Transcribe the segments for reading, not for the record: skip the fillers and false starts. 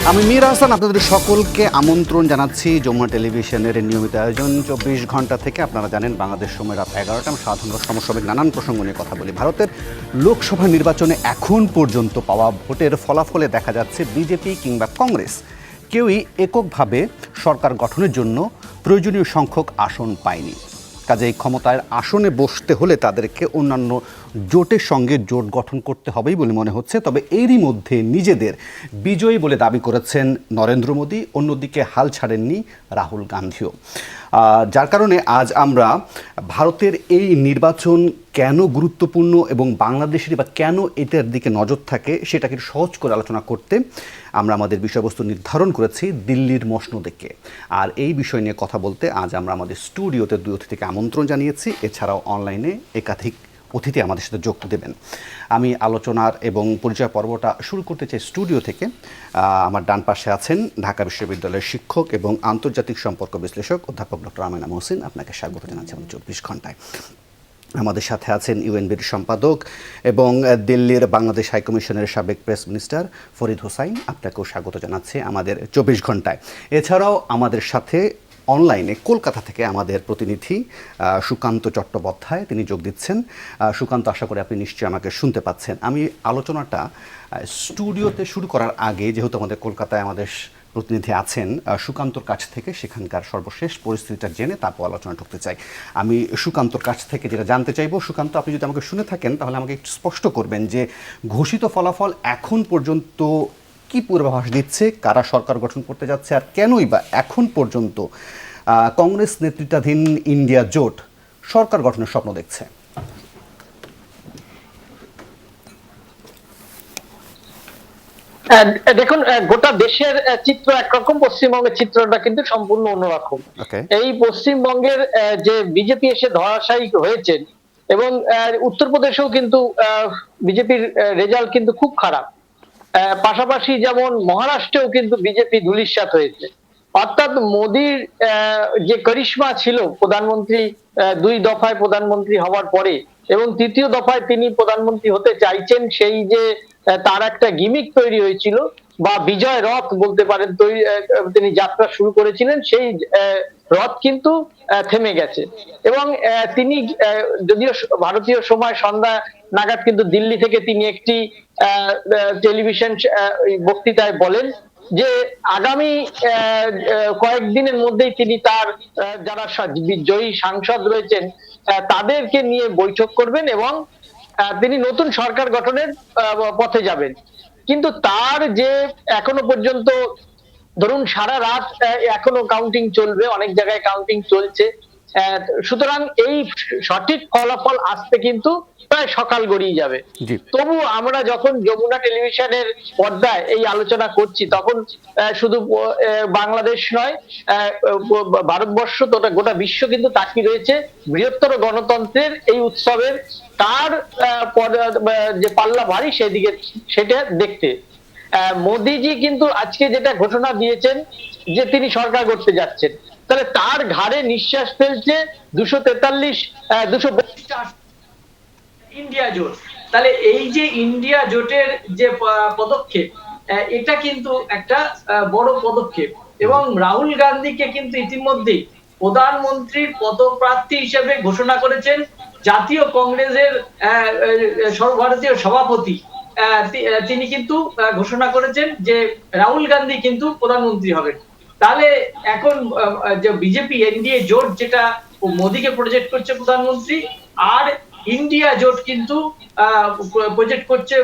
আমি মীর হাসান আপনাদের সকলকে আমন্ত্রণ জানাচ্ছি যমুনা টেলিভিশনের নিয়মিত আয়োজন ২৪ ঘন্টা থেকে। আপনারা জানেন বাংলাদেশ সময় রাত ১১টা আমি সাধারণ সমসাময়িক নানান প্রসঙ্গ নিয়ে কথা বলি। ভারতের লোকসভা নির্বাচনে এখন পর্যন্ত পাওয়া ভোটের ফলাফলে দেখা যাচ্ছে বিজেপি কিংবা কংগ্রেস কেউই এককভাবে সরকার গঠনের জন্য প্রয়োজনীয় সংখ্যক আসন পায়নি। কাজেই ক্ষমতার আসনে বসতে হলে তাদেরকে অন্যান্য জোটের সঙ্গে জোট গঠন করতে হবেই বলে মনে হচ্ছে। তবে এরই মধ্যে নিজেদের বিজয়ী বলে দাবি করেছেন নরেন্দ্র মোদী, অন্যদিকে হাল ছাড়েননি রাহুল গান্ধীও। যার কারণে আজ আমরা ভারতের এই নির্বাচন কেন গুরুত্বপূর্ণ এবং বাংলাদেশের বা কেন এটার দিকে নজর থাকে সেটাকে সহজ করে আলোচনা করতে আমরা আমাদের বিষয়বস্তু নির্ধারণ করেছি দিল্লির মসনদেকে। আর এই বিষয় নিয়ে কথা বলতে আজ আমরা আমাদের স্টুডিওতে 2 অতিথিকে আমন্ত্রণ জানিয়েছি। এছাড়াও অনলাইনে একাধিক অতিথি আমাদের সাথে যোগ দেবেন। আমি আলোচনার এবং পরিচয় পর্বটা শুরু করতে চাই স্টুডিও থেকে। আমার ডান পাশে আছেন ঢাকা বিশ্ববিদ্যালয়ের শিক্ষক এবং আন্তর্জাতিক সম্পর্ক বিশ্লেষক অধ্যাপক ডক্টর আমেনা মহসিন। আপনাকে স্বাগত জানাচ্ছি আমাদের 24 ঘন্টায়। আমাদের সাথে আছেন ইউএনবির সম্পাদক এবং দিল্লির বাংলাদেশ হাইকমিশনের সাবেক প্রেস মিনিস্টার ফরিদ হোসাইন। আপনাকেও স্বাগত জানাচ্ছি আমাদের 24 ঘন্টায়। এছাড়াও আমাদের সাথে অনলাইনে কলকাতা থেকে আমাদের প্রতিনিধি সুকান্ত চট্টোপাধ্যায়, তিনি যোগ দিচ্ছেন। সুকান্ত, আশা করি আপনি নিশ্চয়ই আমাকে শুনতে পাচ্ছেন। আমি আলোচনাটা স্টুডিওতে শুরু করার আগে, যেহেতু আমাদের কলকাতায় আমাদের প্রতিনিধি আছেন, সুকান্তর কাছ থেকে সেখানকার সর্বশেষ পরিস্থিতিটা জেনে তারপর আলোচনা ঢুকতে চাই। আমি সুকান্তর কাছ থেকে যেটা জানতে চাইবো, সুকান্ত আপনি যদি আমাকে শুনে থাকেন তাহলে আমাকে একটু স্পষ্ট করবেন যে ঘোষিত ফলাফল এখন পর্যন্ত কি পূর্বাভাস দিচ্ছে, কারা সরকার গঠন করতে যাচ্ছে, আর কেনই বা এখন পর্যন্ত কংগ্রেস নেতৃত্বাধীন ইন্ডিয়া জোট সরকার গঠনের স্বপ্ন দেখছে? দেখুন, গোটা দেশের চিত্র একরকম, পশ্চিমবঙ্গের চিত্রটা কিন্তু সম্পূর্ণ অন্যরকম। এই পশ্চিমবঙ্গের যে বিজেপি এসে ধরাশায়ী হয়েছেন এবং উত্তরপ্রদেশেও কিন্তু বিজেপির রেজাল্ট কিন্তু খুব খারাপ। পাশাপাশি যেমন মহারাষ্ট্রেও কিন্তু বিজেপি ধূলিসাৎ হয়েছে। অর্থাৎ মোদির যে করিশ্মা ছিল প্রধানমন্ত্রী, 2 দফায় প্রধানমন্ত্রী হওয়ার পরে এবং 3য় দফায় তিনি প্রধানমন্ত্রী হতে চাইছেন, সেই যে তার একটা গিমিক তৈরি হয়েছিল বা বিজয় রথ বলতে পারেন, তিনি যাত্রা শুরু করেছিলেন, সেই রথ কিন্তু থেমে গেছে। এবং তিনি যদিও ভারতীয় সময় সন্ধ্যা নাগাদ কিন্তু দিল্লি থেকে তিনি একটি টেলিভিশন বক্তৃতায় বলেন যে আগামী কয়েকদিনের মধ্যেই তিনি তার যারা জয়ী সাংসদ রয়েছেন তাদেরকে নিয়ে বৈঠক করবেন এবং তিনি নতুন সরকার গঠনের পথে যাবেন। কিন্তু তার যে এখনো পর্যন্ত ধরুন সারা রাত এখনো কাউন্টিং চলবে, অনেক জায়গায় কাউন্টিং চলছে, সুতরাং এই সঠিক ফলাফল আসতে কিন্তু প্রায় সকাল গড়িয়ে যাবে। তবু আমরা যখন যমুনা টেলিভিশনের পর্দায় এই আলোচনা করছি তখন শুধু বাংলাদেশ নয়, ভারতবর্ষ তথা গোটা বিশ্ব কিন্তু তাকিয়ে রয়েছে বৃহত্তর গণতন্ত্রের এই উৎসবের কার যে পাল্লা ভারী সেদিকে, সেটা দেখতে। মোদিজি কিন্তু আজকে যেটা ঘোষণা দিয়েছেন যে তিনি সরকার করতে যাচ্ছেন, তাহলে তার ঘাড়ে নিঃশ্বাস ফেলছে 242টা ইন্ডিয়া জোট। তাহলে এই যে ইন্ডিয়া জোটের যে পদক্ষেপ, এটা কিন্তু একটা বড় পদক্ষেপ। এবং রাহুল গান্ধীকে কিন্তু ইতিমধ্যেই প্রধানমন্ত্রীর পদপ্রার্থী হিসেবে ঘোষণা করেছেন জাতীয় কংগ্রেসের সর্বভারতীয় সভাপতি। তিনি কিন্তু ঘোষণা করেছেন যে রাহুল গান্ধী কিন্তু প্রধানমন্ত্রী হবেন। তাহলে এখন যে বিজেপি এনডিএ জোট যেটা মোদীকে প্রজেক্ট করছে প্রধানমন্ত্রী, আর ইন্ডিয়া জোট কিন্তু প্রজেক্ট করছে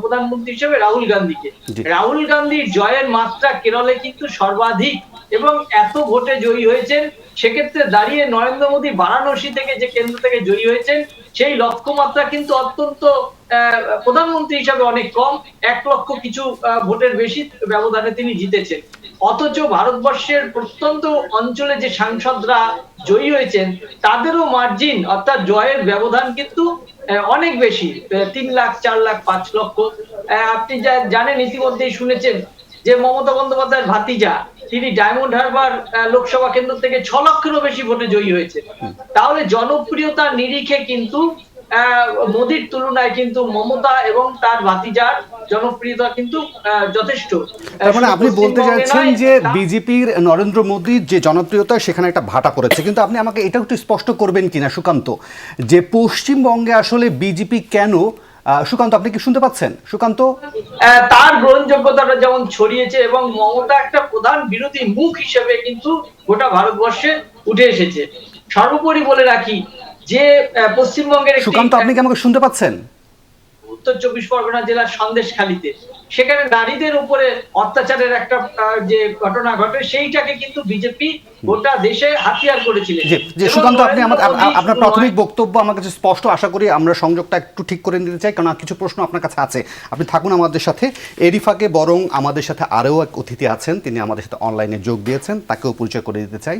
প্রধানমন্ত্রী হিসেবে রাহুল গান্ধীকে। রাহুল গান্ধীর জয়ের মাত্রা কেরলে কিন্তু সর্বাধিক এবং এত ভোটে জয়ী হয়েছেন। সেক্ষেত্রে দাঁড়িয়ে নরেন্দ্র মোদী বারাণসী থেকে যে কেন্দ্র থেকে জয়ী হয়েছেন সেই লক্ষ্যমাত্রা কিন্তু অত্যন্ত প্রধানমন্ত্রী হিসাবে অনেক কম, 1 লক্ষ কিছু ভোটের বেশি ব্যবধানে তিনি জিতেছেন। অথচ ভারতবর্ষের প্রত্যন্ত অঞ্চলে যে সাংসদরা জয়ী হয়েছেন তাদেরও মার্জিন অর্থাৎ জয়ের ব্যবধান কিন্তু অনেক বেশি, 3 লাখ, 4 লাখ, 5 লক্ষ। আপনি জানেন, ইতিমধ্যেই শুনেছেন যে মমতা বন্দ্যোপাধ্যায়ের ভাতিজা তিনি ডায়মন্ড হারবার লোকসভা কেন্দ্র থেকে 6 লক্ষেরও বেশি ভোটে জয়ী হয়েছে। তাহলে জনপ্রিয়তার নিরিখে কিন্তু মোদির তুলনায় কিন্তু মমতা এবং তার ভাতিজার জনপ্রিয়তা কিন্তু যথেষ্ট। তার মানে আপনি বলতে চাইছেন যে বিজেপির নরেন্দ্র মোদীর যে জনপ্রিয়তা সেখানে একটা ভাটা পড়েছে, কিন্তু আপনি আমাকে এটা একটু স্পষ্ট করবেন কিনা সুকান্ত, যে পশ্চিমবঙ্গে আসলে বিজেপি কেন, সুকান্ত আপনি কি শুনতে পাচ্ছেন সুকান্ত? তার গ্রহণযোগ্যতাটা যেমন ছড়িয়েছে এবং মমতা একটা প্রধান বিরোধী মুখ হিসেবে কিন্তু গোটা ভারতবর্ষে উঠে এসেছে। সর্বোপরি বলে রাখি যে পশ্চিমবঙ্গের সুকান্ত আপনি কি আমাকে শুনতে পাচ্ছেন? উত্তর 24 পরগনা জেলার সন্দেশখালীতে সেখানে নারীদের উপরে অত্যাচারের একটা যে ঘটনা ঘটে, সেইটাকে কিন্তু বিজেপি গোটা দেশে হাতিয়ার করেছিলেন। যে সুকান্ত আপনি আপনার প্রাথমিক বক্তব্য আমার কাছে স্পষ্ট, আশা করি আমরা সংযোগটা একটু ঠিক করে নিতে চাই, কারণ কিছু প্রশ্ন আপনার কাছে আছে। আপনি থাকুন আমাদের সাথে। এরিফাকে বরং আমাদের সাথে আরও এক অতিথি আছেন, তিনি আমাদের সাথে অনলাইনে যোগ দিয়েছেন, তাকেও পরিচয় করে দিতে চাই।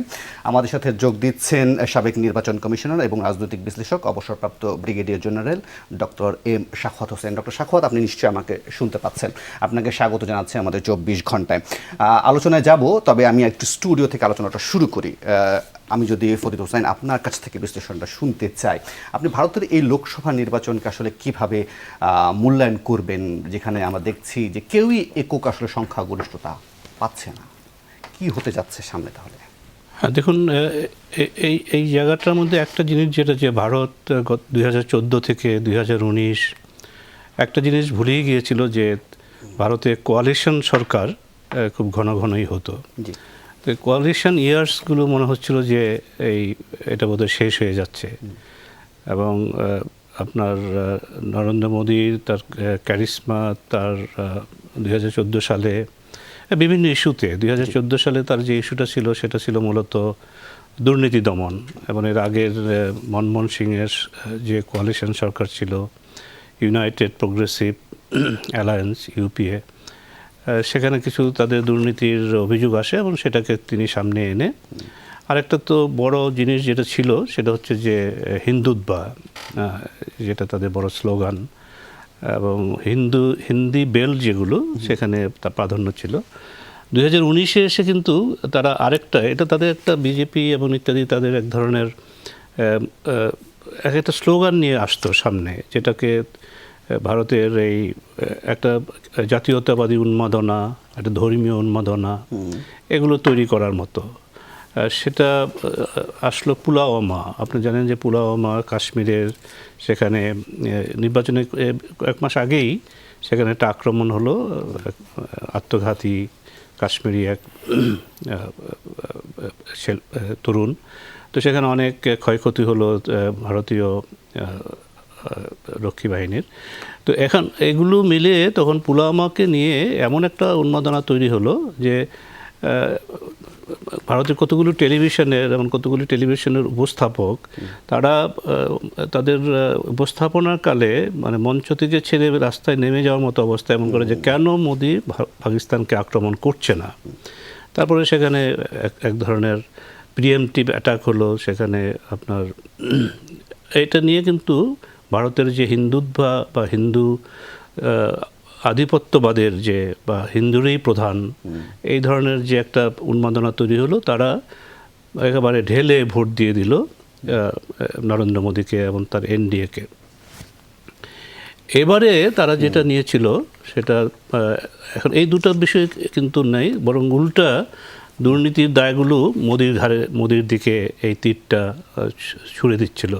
আমাদের সাথে যোগ দিচ্ছেন সাবেক নির্বাচন কমিশনার এবং রাজনৈতিক বিশ্লেষক অবসরপ্রাপ্ত brigadier general doctor M Sakhawat Hossain. Doctor Sakhawat, আপনি নিশ্চয়ই আমাকে শুনতে পাচ্ছেন। আপনাকে স্বাগত জানাচ্ছি আমাদের 24 ঘন্টায়। আলোচনায় যাব, তবে আমি একটু স্টুডিও থেকে আলোচনাটা শুরু করি। আমি যদি ফরিদ হোসেন আপনার কাছ থেকে বিশ্লেষণটা শুনতে চাই, আপনি ভারতের এই লোকসভা নির্বাচনকে আসলে কিভাবে মূল্যায়ন করবেন, যেখানে আমরা দেখছি যে কেউই একক আসলে সংখ্যাগরিষ্ঠতা পাচ্ছে না? কি হতে যাচ্ছে সামনে তাহলে? হ্যাঁ, দেখুন, এই জায়গাটার মধ্যে একটা জিনিস, যেটা যে ভারত 2014 থেকে 2019 একটা জিনিস ভুলেই গিয়েছিল, যে ভারতে কোয়ালিশন সরকার খুব ঘন ঘনই হতো। তো কোয়ালিশন ইয়ার্সগুলো মনে হচ্ছিল যে এটা বোধহয় শেষ হয়ে যাচ্ছে। এবং আপনার নরেন্দ্র মোদীর তার ক্যারিসমা, তার 2014 সালে বিভিন্ন ইস্যুতে, 2014 সালে তার যে ইস্যুটা ছিল সেটা ছিল মূলত দুর্নীতি দমন। এবং এর আগের মনমোহন সিংয়ের যে কোয়ালিশন সরকার ছিল, ইউনাইটেড প্রোগ্রেসিভ অ্যালায়েন্স ইউপিএ, সেখানে কিছু তাদের দুর্নীতির অভিযোগ আসে এবং সেটাকে তিনি সামনে এনে, আরেকটা তো বড় জিনিস যেটা ছিল সেটা হচ্ছে যে হিন্দুত্বা, যেটা তাদের বড় স্লোগান, এবং হিন্দি বেল্ট যেগুলো, সেখানে তার প্রাধান্য ছিল। 2019-এ এসে কিন্তু তারা আরেকটা, এটা তাদের একটা বিজেপি এবং ইত্যাদি তাদের এক ধরনের একটা স্লোগান নিয়ে আসতো সামনে, যেটাকে ভারতের এই একটা জাতীয়তাবাদী উন্মাদনা, একটা ধর্মীয় উন্মাদনা, এগুলো তৈরি করার মতো। সেটা আসলো পুলওয়ামা। আপনি জানেন যে পুলওয়ামা কাশ্মীরের, সেখানে নির্বাচনে এক মাস আগেই সেখানে একটা আক্রমণ হলো, আত্মঘাতী কাশ্মীরি এক তরুণ। তো সেখানে অনেক ক্ষয়ক্ষতি হলো ভারতীয় রক্ষী বাহিনীর। তো এখন এগুলো মিলে তখন পুলওয়ামাকে নিয়ে এমন একটা উন্মাদনা তৈরি হলো যে ভারতের কতগুলো টেলিভিশনের উপস্থাপক, তারা তাদের উপস্থাপনার কালে মানে মঞ্চ থেকে ছেড়ে রাস্তায় নেমে যাওয়ার মতো অবস্থা এমন করে যে কেন মোদি পাকিস্তানকে আক্রমণ করছে না। তারপরে সেখানে এক ধরনের প্রিএমটিভ অ্যাটাক হলো সেখানে আপনার। এটা নিয়ে কিন্তু ভারতের যে হিন্দুত্বা বা হিন্দু আধিপত্যবাদের যে, বা হিন্দুরই প্রধান, এই ধরনের যে একটা উন্মাদনা তৈরি হলো, তারা একেবারে ঢেলে ভোট দিয়ে দিল নরেন্দ্র মোদীকে এবং তার এনডিএকে। এবারে তারা যেটা নিয়েছিল সেটা এখন এই দুটো বিষয় কিন্তু নেই, বরং উল্টা দুর্নীতির দায়গুলো মোদির দিকে এই তীরটা ছুড়ে দিচ্ছিল।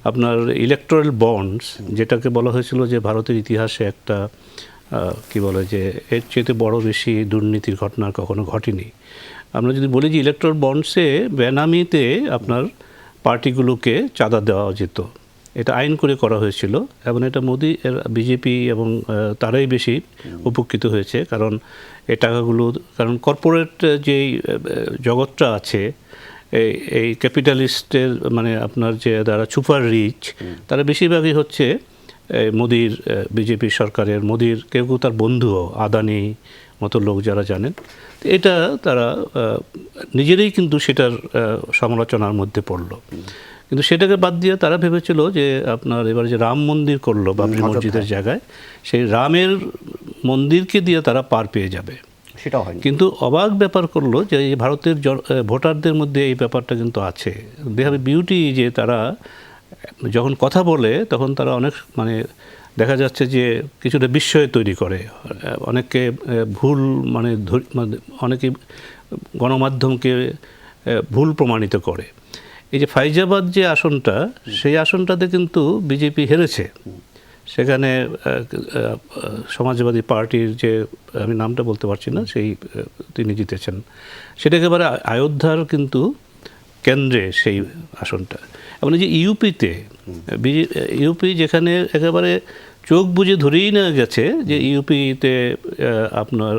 আপনার ইলেকটোরাল বন্ডস, যেটাকে বলা হয়েছিল যে ভারতের ইতিহাসে একটা কি বলে যে এর চেয়ে বড় বেশি দুর্নীতির ঘটনা কখনো ঘটেনি। আমরা যদি বলি যে ইলেকটোরাল বন্ডসে বেনামিতে আপনার পার্টিগুলোকে চাঁদা দেওয়া যেত, এটা আইন করে করা হয়েছিল এবং এটা মোদি এর বিজেপি এবং তারাই বেশি উপকৃত হয়েছে। কারণ এই টাকাগুলো, কারণ কর্পোরেট যেই জগৎটা আছে, এই ক্যাপিটালিস্টের মানে আপনার যে যারা সুপার রিচ, তারা বেশিরভাগই হচ্ছে মোদির বিজেপি সরকারের, মোদির কেউ কেউ তার বন্ধুও, আদানি মতো লোক যারা জানেন। এটা তারা নিজেরাই কিন্তু সেটার সমালোচনার মধ্যে পড়ল। কিন্তু সেটাকে বাদ দিয়ে তারা ভেবেছিল যে আপনার এবার যে রাম মন্দির করলো বাবরি মসজিদের জায়গায়, সেই রামের মন্দিরকে দিয়ে তারা পার পেয়ে যাবে। সেটাও হয়, কিন্তু অবাক ব্যাপার করলো যে ভারতের ভোটারদের মধ্যে এই ব্যাপারটা কিন্তু আছে। দে হ্যাভ এ বিউটি, যে তারা যখন কথা বলে তখন তারা অনেক মানে দেখা যাচ্ছে যে কিছুটা বিস্ময় তৈরি করে, অনেককে ভুল মানে অনেকে গণমাধ্যমকে ভুল প্রমাণিত করে। এই যে ফাইজাবাদ যে আসনটা, সেই আসনটাতে কিন্তু বিজেপি হেরেছে। সেখানে সমাজবাদী পার্টির যে, আমি নামটা বলতে পারছি না, সেই তিনি জিতেছেন। সেটা একেবারে অযোধ্যার কিন্তু কেন্দ্রে সেই আসনটা। এবং এই যে ইউপিতে ইউপি যেখানে একেবারে চোখ বুজে ধরেই নেওয়া গেছে যে ইউপিতে আপনার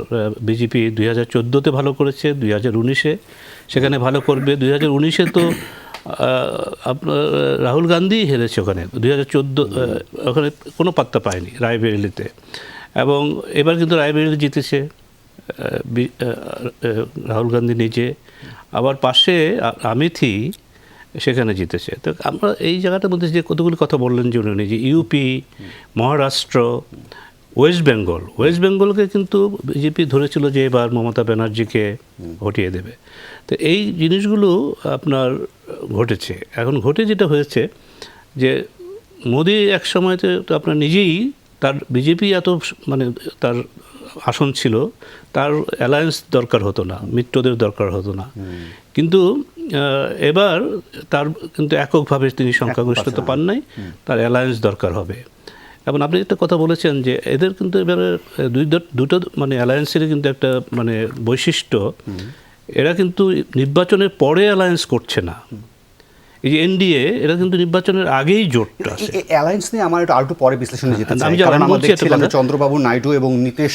বিজেপি 2014-তে ভালো করেছে, 2019-এ সেখানে ভালো করবে। 2019-এ তো আপনার রাহুল গান্ধী হেরেছে ওখানে, 2014 ওখানে কোনো পাত্তা পায়নি রায়বেরেলিতে। এবং এবার কিন্তু রায়বেরেলি জিতেছে রাহুল গান্ধী নিজে। আবার পাশে আমেথি সেখানে জিতেছে। তো আমরা এই জায়গাটার মধ্যে যে কতগুলি কথা বললেন যে উনি, যে ইউপি, মহারাষ্ট্র, ওয়েস্ট বেঙ্গলকে কিন্তু বিজেপি ধরেছিল যে এবার মমতা ব্যানার্জিকে হটিয়ে দেবে। তো এই জিনিসগুলো আপনার ঘটেছে। এখন ঘটে যেটা হয়েছে যে মোদি এক সময়তে তো আপনার নিজেই তার বিজেপি এত মানে তার আসন ছিল, তার অ্যালায়েন্স দরকার হতো না, মিত্রদের দরকার হতো না। কিন্তু এবার তার কিন্তু এককভাবে তিনি সংখ্যাগরিষ্ঠতা পান নাই, তার অ্যালায়েন্স দরকার হবে। এবং আপনি একটা কথা বলেছেন যে এদের কিন্তু এবারে দুটো মানে অ্যালায়েন্সেরই কিন্তু একটা মানে বৈশিষ্ট্য, এরা কিন্তু নির্বাচনের পরে অ্যালায়েন্স করছে না। এই যে এনডিএ, এরা কিন্তু নির্বাচনের আগেই জোটটা আছে। অ্যালায়েন্স নিয়ে আমার একটু আরেকটু পরে বিশ্লেষণে যেতে চাই, আমি কারণ আমরা বলছি দেখছিলাম যে চন্দ্রবাবু নাইডু এবং নীতিশ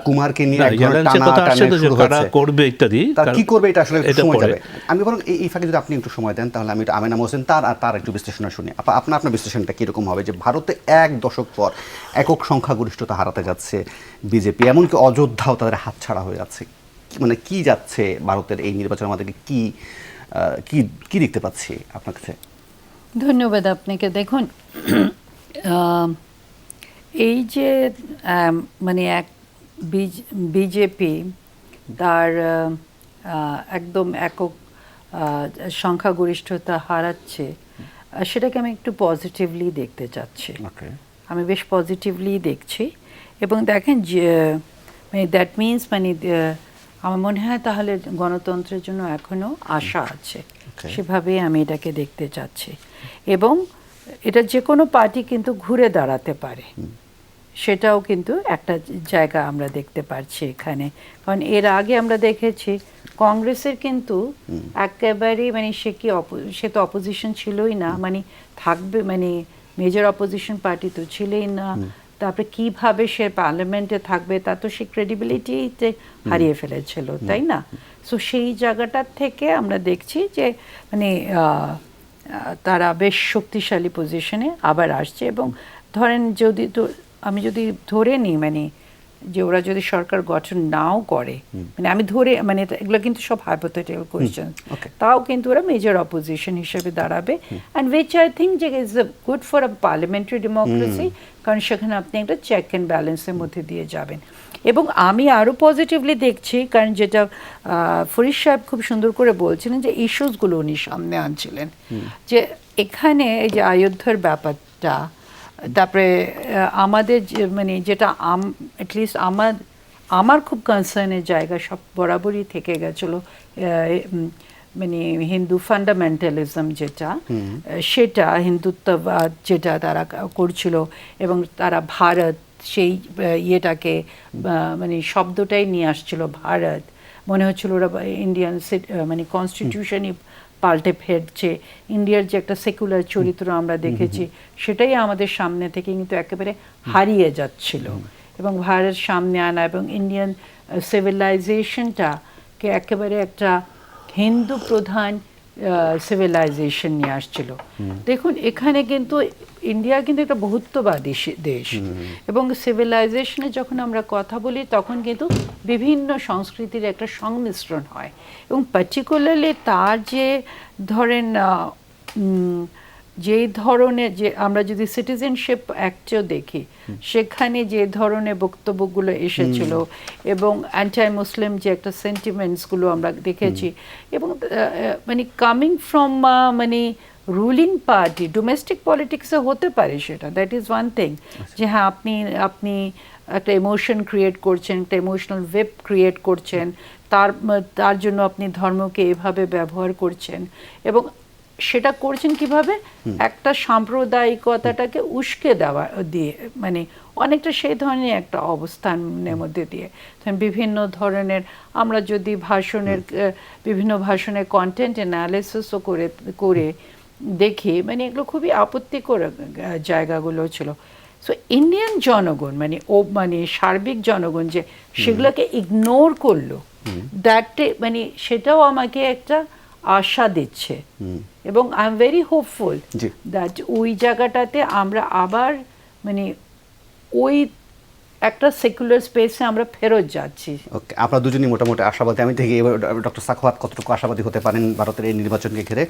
কুমারকে নিয়ে এক ধরনের টানাটানি শুরু হয়েছে, করবে ইত্যাদি, তার কি করবে এটা আসলে সময় পরে যাবে। আমি বরং এই ফাঁকে যদি আপনি একটু সময় দেন তাহলে আমি একটু আমেনা মোহসেন তার একটু বিশ্লেষণ শুনি। আপনার বিশ্লেষণটা কীরকম হবে যে ভারতে 1 দশক পর একক সংখ্যাগরিষ্ঠতা হারাতে যাচ্ছে বিজেপি, এমনকি অযোধ্যাও তাদের হাতছাড়া হয়ে যাচ্ছে, মানে কি যাচ্ছে ভারতের এই নির্বাচনের আমাদেরকে কি দেখতে পাচ্ছি আপনার কাছে? ধন্যবাদ আপনাকে। দেখুন, এই যে মানে এক বিজেপি তার একদম একক সংখ্যাগরিষ্ঠতা হারাচ্ছে, সেটাকে আমি একটু পজিটিভলি দেখতে চাচ্ছি। আমি বেশ পজিটিভলি দেখছি। এবং দেখেন যে মানে দ্যাট মিনস মানে আমার মনে হয় তাহলে গণতন্ত্রের জন্য এখনও আশা আছে, সেভাবেই আমি এটাকে দেখতে চাচ্ছি। এবং এটা যে কোনো পার্টি কিন্তু ঘুরে দাঁড়াতে পারে, সেটাও কিন্তু একটা জায়গা আমরা দেখতে পারছি এখানে। কারণ এর আগে আমরা দেখেছি কংগ্রেসের কিন্তু একেবারে মানে সে তো অপোজিশন ছিলই না, মানে থাকবে মানে মেজর অপোজিশন পার্টি তো ছিলই না। তারপরে কিভাবে সে পার্লামেন্টে থাকবে তা তো সে ক্রেডিবিলিটিতে হারিয়ে ফেলেছিল, তাই না? সো সেই জায়গাটার থেকে আমরা দেখছি যে মানে তারা বেশ শক্তিশালী পজিশনে আবার আসছে। এবং ধরেন আমি যদি ধরে নিই মানে যে ওরা যদি সরকার গঠন নাও করে, মানে আমি ধরে মানে এগুলো কিন্তু সব হাইপোথেটিক্যাল কোয়েশ্চেন, তাও কিন্তু ওরা মেজর অপোজিশন হিসেবে দাঁড়াবে। অ্যান্ড উইচ আই থিঙ্ক যে is good for a parliamentary democracy, কারণ সেখানে আপনি একটা চেক অ্যান্ড ব্যালেন্সের মধ্যে দিয়ে যাবেন। এবং আমি আরও পজিটিভলি দেখছি, কারণ যেটা ফরিদ সাহেব খুব সুন্দর করে বলছিলেন যে ইস্যুসগুলো উনি সামনে আনছিলেন, যে এখানে এই যে অযোধ্যার ব্যাপারটা, তারপরে আমাদের মানে যেটা অ্যাটলিস্ট আমার খুব কনসার্নের জায়গা সব বরাবরই থেকে গেছিলো, মানে হিন্দু ফান্ডামেন্টালিজম যেটা, সেটা হিন্দুত্ববাদ যেটা তারা করছিল, এবং তারা ভারত সেই ইয়েটাকে মানে শব্দটাই নিয়ে আসছিল ভারত, মনে হচ্ছিল ওরা ইন্ডিয়ান মানে কনস্টিটিউশনই পাল্টে ফেলছে। ইন্ডিয়ার যে একটা সেকুলার চরিত্র আমরা দেখেছি, সেটাই আমাদের সামনে থেকে কিন্তু একেবারে হারিয়ে যাচ্ছিল। এবং ভারত সামনে আনা এবং ইন্ডিয়ান সিভিলাইজেশনটাকে একেবারে একটা হিন্দু প্রধান সিভিলাইজেশন নিয়ে আসছিল। দেখুন এখানে কিন্তু ইন্ডিয়া কিন্তু একটা বহুত্ববাদী দেশ, এবং সিভিলাইজেশনে যখন আমরা কথা বলি তখন কিন্তু বিভিন্ন সংস্কৃতির একটা সংমিশ্রণ হয়। এবং পার্টিকুলারলি তার যে ধরেন যে ধরনের, যে আমরা যদি সিটিজেনশিপ অ্যাক্টও দেখি, সেখানে যে ধরনের বক্তব্যগুলো এসেছিল এবং অ্যান্টি মুসলিম যে একটা সেন্টিমেন্টসগুলো আমরা দেখেছি, এবং মানে কামিং ফ্রম মানে রুলিং পার্টি ডোমেস্টিক পলিটিক্সে হতে পারে সেটা, দ্যাট ইজ ওয়ান থিং, যে হ্যাঁ আপনি একটা ইমোশন ক্রিয়েট করছেন, একটা ইমোশনাল ওয়েব ক্রিয়েট করছেন, তার জন্য আপনি ধর্মকে এভাবে ব্যবহার করছেন, এবং সেটা করছেন কিভাবে, একটা সাম্প্রদায়িকতাটাকে উস্কে দেওয়া দিয়ে, মানে অনেকটা সেই ধরনের একটা অবস্থানের মধ্যে দিয়ে। বিভিন্ন ধরনের আমরা যদি বিভিন্ন ভাষণের কন্টেন্ট অ্যানালিসিসও করে দেখি, মানে এগুলো খুবই আপত্তিকর জায়গাগুলো ছিল। সো ইন্ডিয়ান জনগণ মানে সার্বিক জনগণ যে সেগুলোকে ইগনোর করলো, দ্যাট মানে সেটাও আমাকে একটা আশা দিচ্ছে, এবং I am very hopeful that ওই জায়গাটাতে আমরা আবার মানে ওই একটা সেকুলার স্পেসে আমরা ফেরত যাচ্ছি। ওকে, আপনারা দুজনই মোটামুটি আশাবাদী। আমি দেখি এবার ডক্টর সাখাওয়াত কতটুকু আশাবাদী হতে পারেন ভারতের এই নির্বাচনকে ঘিরে।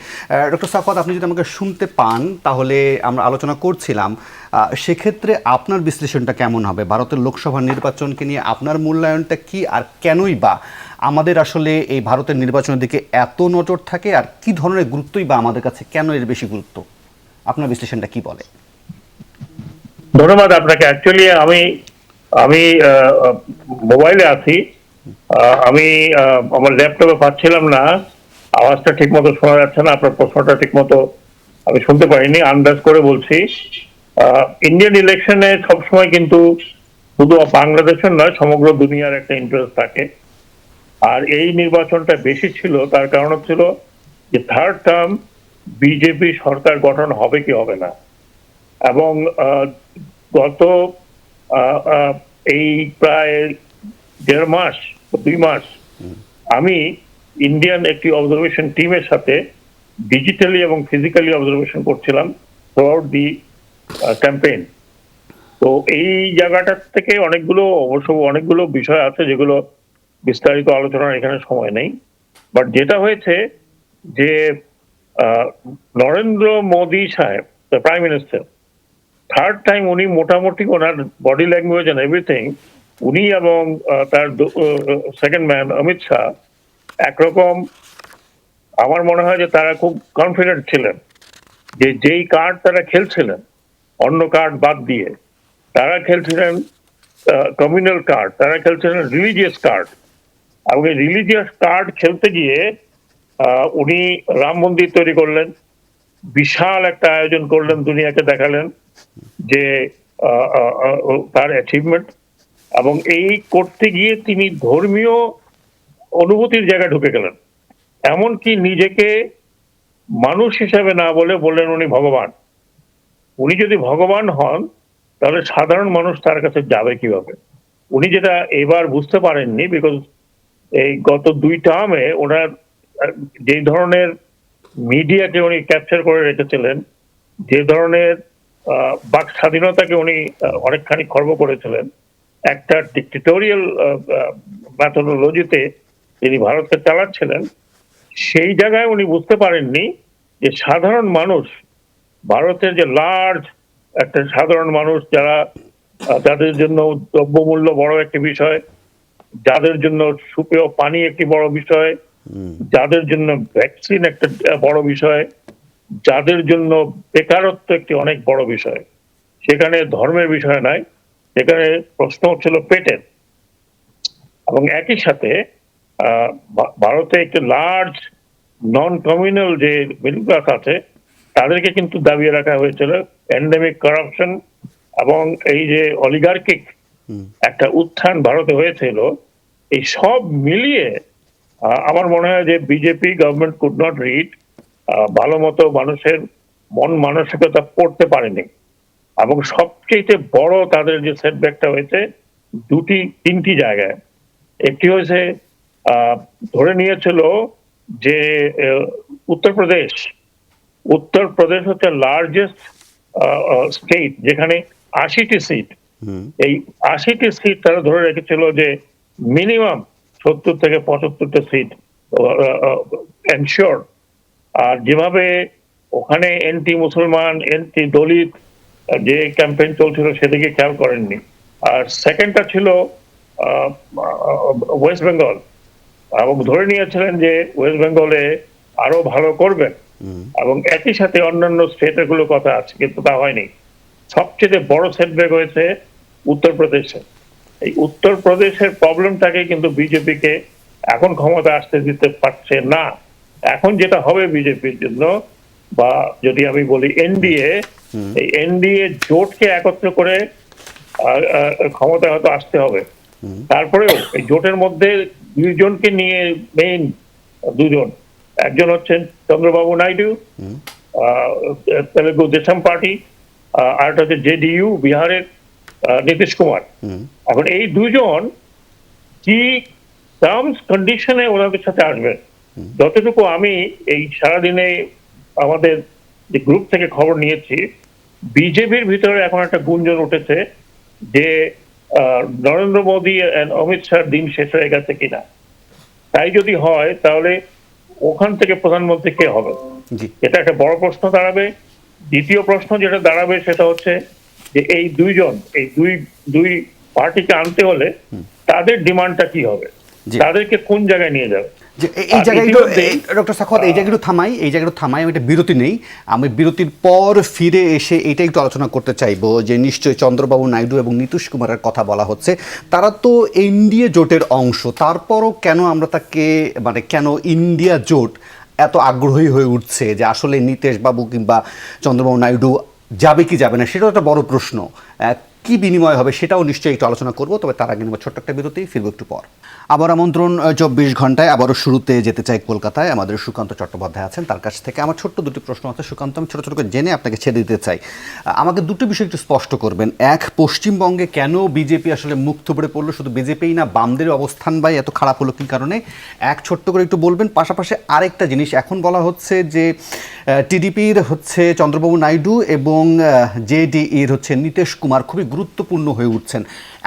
ডক্টর সাখাওয়াত, আপনি যদি আমাকে শুনতে পান তাহলে আমরা আলোচনা করছিলাম, সেক্ষেত্রে আপনার বিশ্লেষণটা কেমন হবে? ভারতের লোকসভা নির্বাচনকে নিয়ে আপনার মূল্যায়নটা কি, আর কেনই বা আমাদের আসলে এই ভারতের নির্বাচনের দিকে এত নজর থাকে, আর কি ধরনের গুরুত্বই বা আমাদের কাছে কেন এর বেশি গুরুত্ব? আপনার বিশ্লেষণটা কি বলে? ধন্যবাদ আপনাকে। অ্যাকচুয়ালি আমি মোবাইলে আছি, আমি আমার ল্যাপটপে পাচ্ছিলাম না, আওয়াজটা ঠিক মতো শোনা যাচ্ছে না, আপনার প্রশ্নটা ঠিক মতো আমি শুনতে পারিনি, আন্দাজ করে বলছি। ইন্ডিয়ান ইলেকশনে সবসময় কিন্তু শুধু বাংলাদেশের নয়, সমগ্র দুনিয়ার একটা ইন্টারেস্ট থাকে, আর এই নির্বাচনটা বেশি ছিল। তার কারণ হচ্ছিল যে থার্ড টার্ম বিজেপি সরকার গঠন হবে কি হবে না, এবং গত এই প্রায় 1.5 মাস 2 মাস আমি ইন্ডিয়ান একটি অবজারভেশন টিমের সাথে ডিজিটালি এবং ফিজিক্যালি অবজারভেশন করছিলাম থ্রু আউট দি ক্যাম্পেইন। তো এই জায়গাটার থেকে অনেকগুলো বিষয় আছে যেগুলো বিস্তারিত আলোচনার এখানে সময় নেই। বাট যেটা হয়েছে যে নরেন্দ্র মোদী সাহেব, প্রাইম মিনিস্টার, থার্ড টাইম উনি মোটামুটি ওনার বডি ল্যাঙ্গুয়েজ এন্ড এভরিথিং, উনি এবং তার সেকেন্ড ম্যান অমিত শাহ একরকম, আমার মনে হয় যে তারা খুব কনফিডেন্ট ছিলেন যে যেই কার্ড তারা খেলছিলেন অন্য কার্ড বাদ দিয়ে, তারা খেলছিলেন কমিউনাল কার্ড, তারা খেলছিলেন রিলিজিয়াস কার্ড, এবং এই রিলিজিয়াস কার্ড খেলতে গিয়ে উনি রাম মন্দির তৈরি করলেন, বিশাল একটা আয়োজন করলেন, দুনিয়াকে দেখালেন যে তার অ্যাচিভমেন্ট, এবং এই করতে গিয়ে তিনি ধর্মীয় অনুভূতির জায়গায় ঢুকে গেলেন, এমনকি নিজেকে মানুষ হিসাবে না বললেন উনি ভগবান। উনি যদি ভগবান হন তাহলে সাধারণ মানুষ তার কাছে যাবে কিভাবে? উনি যেটা এবার বুঝতে পারেননি, বিকজ এই গত 2 টার্মে ওনার যে ধরনের মিডিয়াকে উনি ক্যাপচার করে রেখেছিলেন, যে ধরনের বাক স্বাধীনতাকে উনি অনেকখানি খর্ব করেছিলেন, একটা ডিক্টেটোরিয়াল মেথোডোলজিতে তিনি ভারতকে চালাচ্ছিলেন, সেই জায়গায় উনি বুঝতে পারেননি যে সাধারণ মানুষ, ভারতের যে লার্জ একটা সাধারণ মানুষ, যাদের জন্য দ্রব্যমূল্য বড় একটি বিষয়, যাদের জন্য সুপেয় পানি একটি বড় বিষয়, যাদের জন্য ভ্যাকসিন একটা বড় বিষয়, যাদের জন্য বেকারত্ব একটি অনেক বড় বিষয়, সেখানে ধর্মের বিষয় নাই, সেখানে প্রশ্ন হচ্ছিল পেটের। এবং একই সাথে ভারতে একটি লার্জ নন কমিউনাল যে মিডল ক্লাস আছে, তাদেরকে কিন্তু দাবিয়ে রাখা হয়েছিল এন্ডেমিক কারাপশন, এবং এই যে অলিগার্কিক একটা উত্থান ভারতে হয়েছিল, এই সব মিলিয়ে আমার মনে হয় যে BJP government could not read, ভালো মতো মানুষের মন মানসিকতা পড়তে পারেনি। এবং সবচেয়ে বড় তাদের যে সেটব্যাকটা হয়েছে 3টি জায়গায়। একটি হয়েছে, ধরে নিয়েছিল যে উত্তরপ্রদেশ হচ্ছে লার্জেস্ট স্টেট, যেখানে 80টি সিট, এই 80টি সিট তারা ধরে রেখেছিল যে মিনিমাম 70 থেকে 75টা সিট এনশিওর। আর যেভাবে ওখানে এন্টি মুসলমান, এন্টি দলিত যে ক্যাম্পেইন চলছিল সেদিকে খেয়াল করেননি। আর সেকেন্ডটা ছিল ওয়েস্ট বেঙ্গল, এবং ধরে নিয়েছিলেন যে ওয়েস্ট বেঙ্গলে আরো ভালো করবেন, এবং একই সাথে অন্যান্য স্টেটের গুলো কথা আছে, কিন্তু তা হয়নি। সবচেয়ে বড় সেটব্যাক হয়েছে উত্তরপ্রদেশে। এই উত্তরপ্রদেশের প্রবলেমটাকে কিন্তু বিজেপিকে এখন ক্ষমতা আসতে দিতে পারছে না। এখন যেটা হবে বিজেপির জন্য, বা যদি আমি বলি এনডিএ, এই এনডিএ জোটকে একত্র করে ক্ষমতা হয়তো আসতে হবে। তারপরেও এই জোটের মধ্যে দুইজনকে নিয়ে, মেইন দুজন, একজন হচ্ছেন চন্দ্রবাবু নাইডু, তেলেগু দেশম পার্টি, আর একটা হচ্ছে জেডিইউ বিহারের নীতিশ কুমার। এখন এই দুজন কি টার্মস কন্ডিশনে ওনাদের সাথে আসবেন, যতটুকু আমি এই সারাদিনে আমাদের যে গ্রুপ থেকে খবর নিয়েছি, বিজেপির ভিতরে এখন একটা গুঞ্জন উঠেছে যে নরেন্দ্র মোদী অমিত শাহর দিন শেষ হয়ে গেছে কিনা। তাই যদি হয় তাহলে ওখান থেকে প্রধানমন্ত্রী কে হবে, এটা একটা বড় প্রশ্ন দাঁড়াবে। দ্বিতীয় প্রশ্ন যেটা দাঁড়াবে সেটা হচ্ছে যে এই দুইজন, এই দুই পার্টিকে আনতে হলে তাদের ডিমান্ডটা কি হবে, তাদেরকে কোন জায়গায় নিয়ে যাবে। এই জায়গায় ডক্টর সাখাওয়াত, এই জায়গাটা থামাই, আমি একটা বিরতি নেই। আমি বিরতির পর ফিরে এসে এইটাই একটু আলোচনা করতে চাইবো যে নিশ্চয়ই চন্দ্রবাবু নাইডু এবং নীতিশ কুমারের কথা বলা হচ্ছে, তারা তো এনডিএ জোটের অংশ, তারপরও কেন আমরা তাকে, মানে কেন ইন্ডিয়া জোট এত আগ্রহী হয়ে উঠছে যে আসলে নীতিশ বাবু কিংবা চন্দ্রবাবু নাইডু যাবে কি যাবে না, সেটাও একটা বড় প্রশ্ন। কি বিনিময় হবে সেটাও নিশ্চয়ই একটু আলোচনা করবো, তবে তার আগে ছোট্ট একটা বিরতি, ফিরবো একটু পর। আবার আমন্ত্রণ 24 ঘন্টায়। আবারও শুরুতে যেতে চাই কলকাতায়, আমাদের সুকান্ত চট্টোপাধ্যায় আছেন, তার কাছ থেকে আমার ছোট্ট দুটি প্রশ্ন আছে। সুকান্ত, আমি ছোট ছোট করে জেনে আপনাকে ছেড়ে দিতে চাই। আমাকে দুটো বিষয় একটু স্পষ্ট করবেন। এক, পশ্চিমবঙ্গে কেন বিজেপি আসলে মুখ থুবড়ে পড়লো, শুধু বিজেপিই না, বামদের অবস্থান ভাই এত খারাপ হলো কী কারণে, এক ছোট্ট করে একটু বলবেন। পাশাপাশি আরেকটা জিনিস, এখন বলা হচ্ছে যে টিডিপির হচ্ছে চন্দ্রবাবু নাইডু এবং জেডিইর হচ্ছে নীতিশ কুমার খুবই গুরুত্বপূর্ণ হয়ে উঠছেন।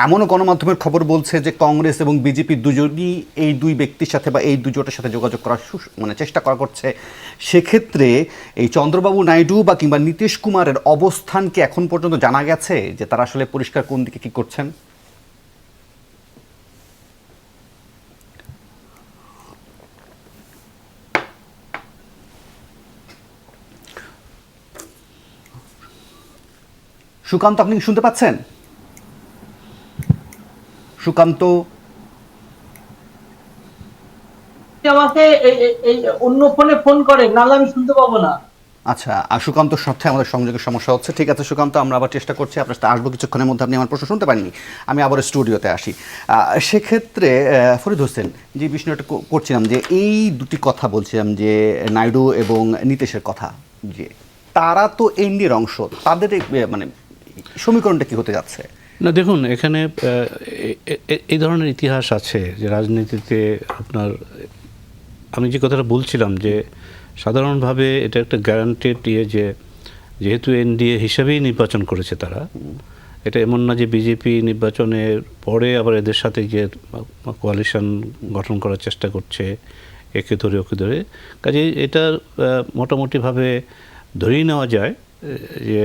এমনও গণমাধ্যমের খবর বলছে যে কংগ্রেস এবং বিজেপি দুজনই এই দুই ব্যক্তির সাথে বা এই দুই জোটের সাথে যোগাযোগ করার চেষ্টা করছে। সেক্ষেত্রে এই চন্দ্রবাবু নাইডু বা কিংবা নীতিশ কুমারের অবস্থান কি এখন পর্যন্ত জানা গেছে যে তারা আসলে পরিষ্কার কোন দিকে কি করছেন? সুকান্ত, আপনি শুনতে পাচ্ছেন? সুকান্ত, আমাকে এই অন্য ফোনে ফোন করে, নাহলে আমি শুনতে পাবো না। আচ্ছা, আর সুকান্তর সাথে আমাদের সংযোগের সমস্যা হচ্ছে। ঠিক আছে সুকান্ত, আমরা আবার চেষ্টা করছি, আপনার সাথে আসবো কিছুক্ষণের মধ্যে। আপনি আমার প্রশ্ন শুনতে পারেননি, আমি আবার স্টুডিওতে আসি। সেক্ষেত্রে ফরিদ হোসেন, যে বিষয়টা করছিলাম যে এই দুটি কথা বলছিলাম যে নাইডু এবং নীতিশের কথা, যে তারা তো এনডিএর অংশ, তাদের মানে সমীকরণটা কি হতে যাচ্ছে? না দেখুন, এখানে এই ধরনের ইতিহাস আছে যে রাজনীতিতে আপনার, আমি যে কথাটা বলছিলাম যে সাধারণভাবে এটা একটা গ্যারান্টেড যে যেহেতু এনডিএ হিসাবেই নির্বাচন করেছে তারা, এটা এমন না যে বিজেপি নির্বাচনের পরে আবার এদের সাথে যে কোয়ালিশন গঠন করার চেষ্টা করছে একে ধরে ওকে ধরে। কাজেই এটা মোটামুটিভাবে ধরেই নেওয়া যায় যে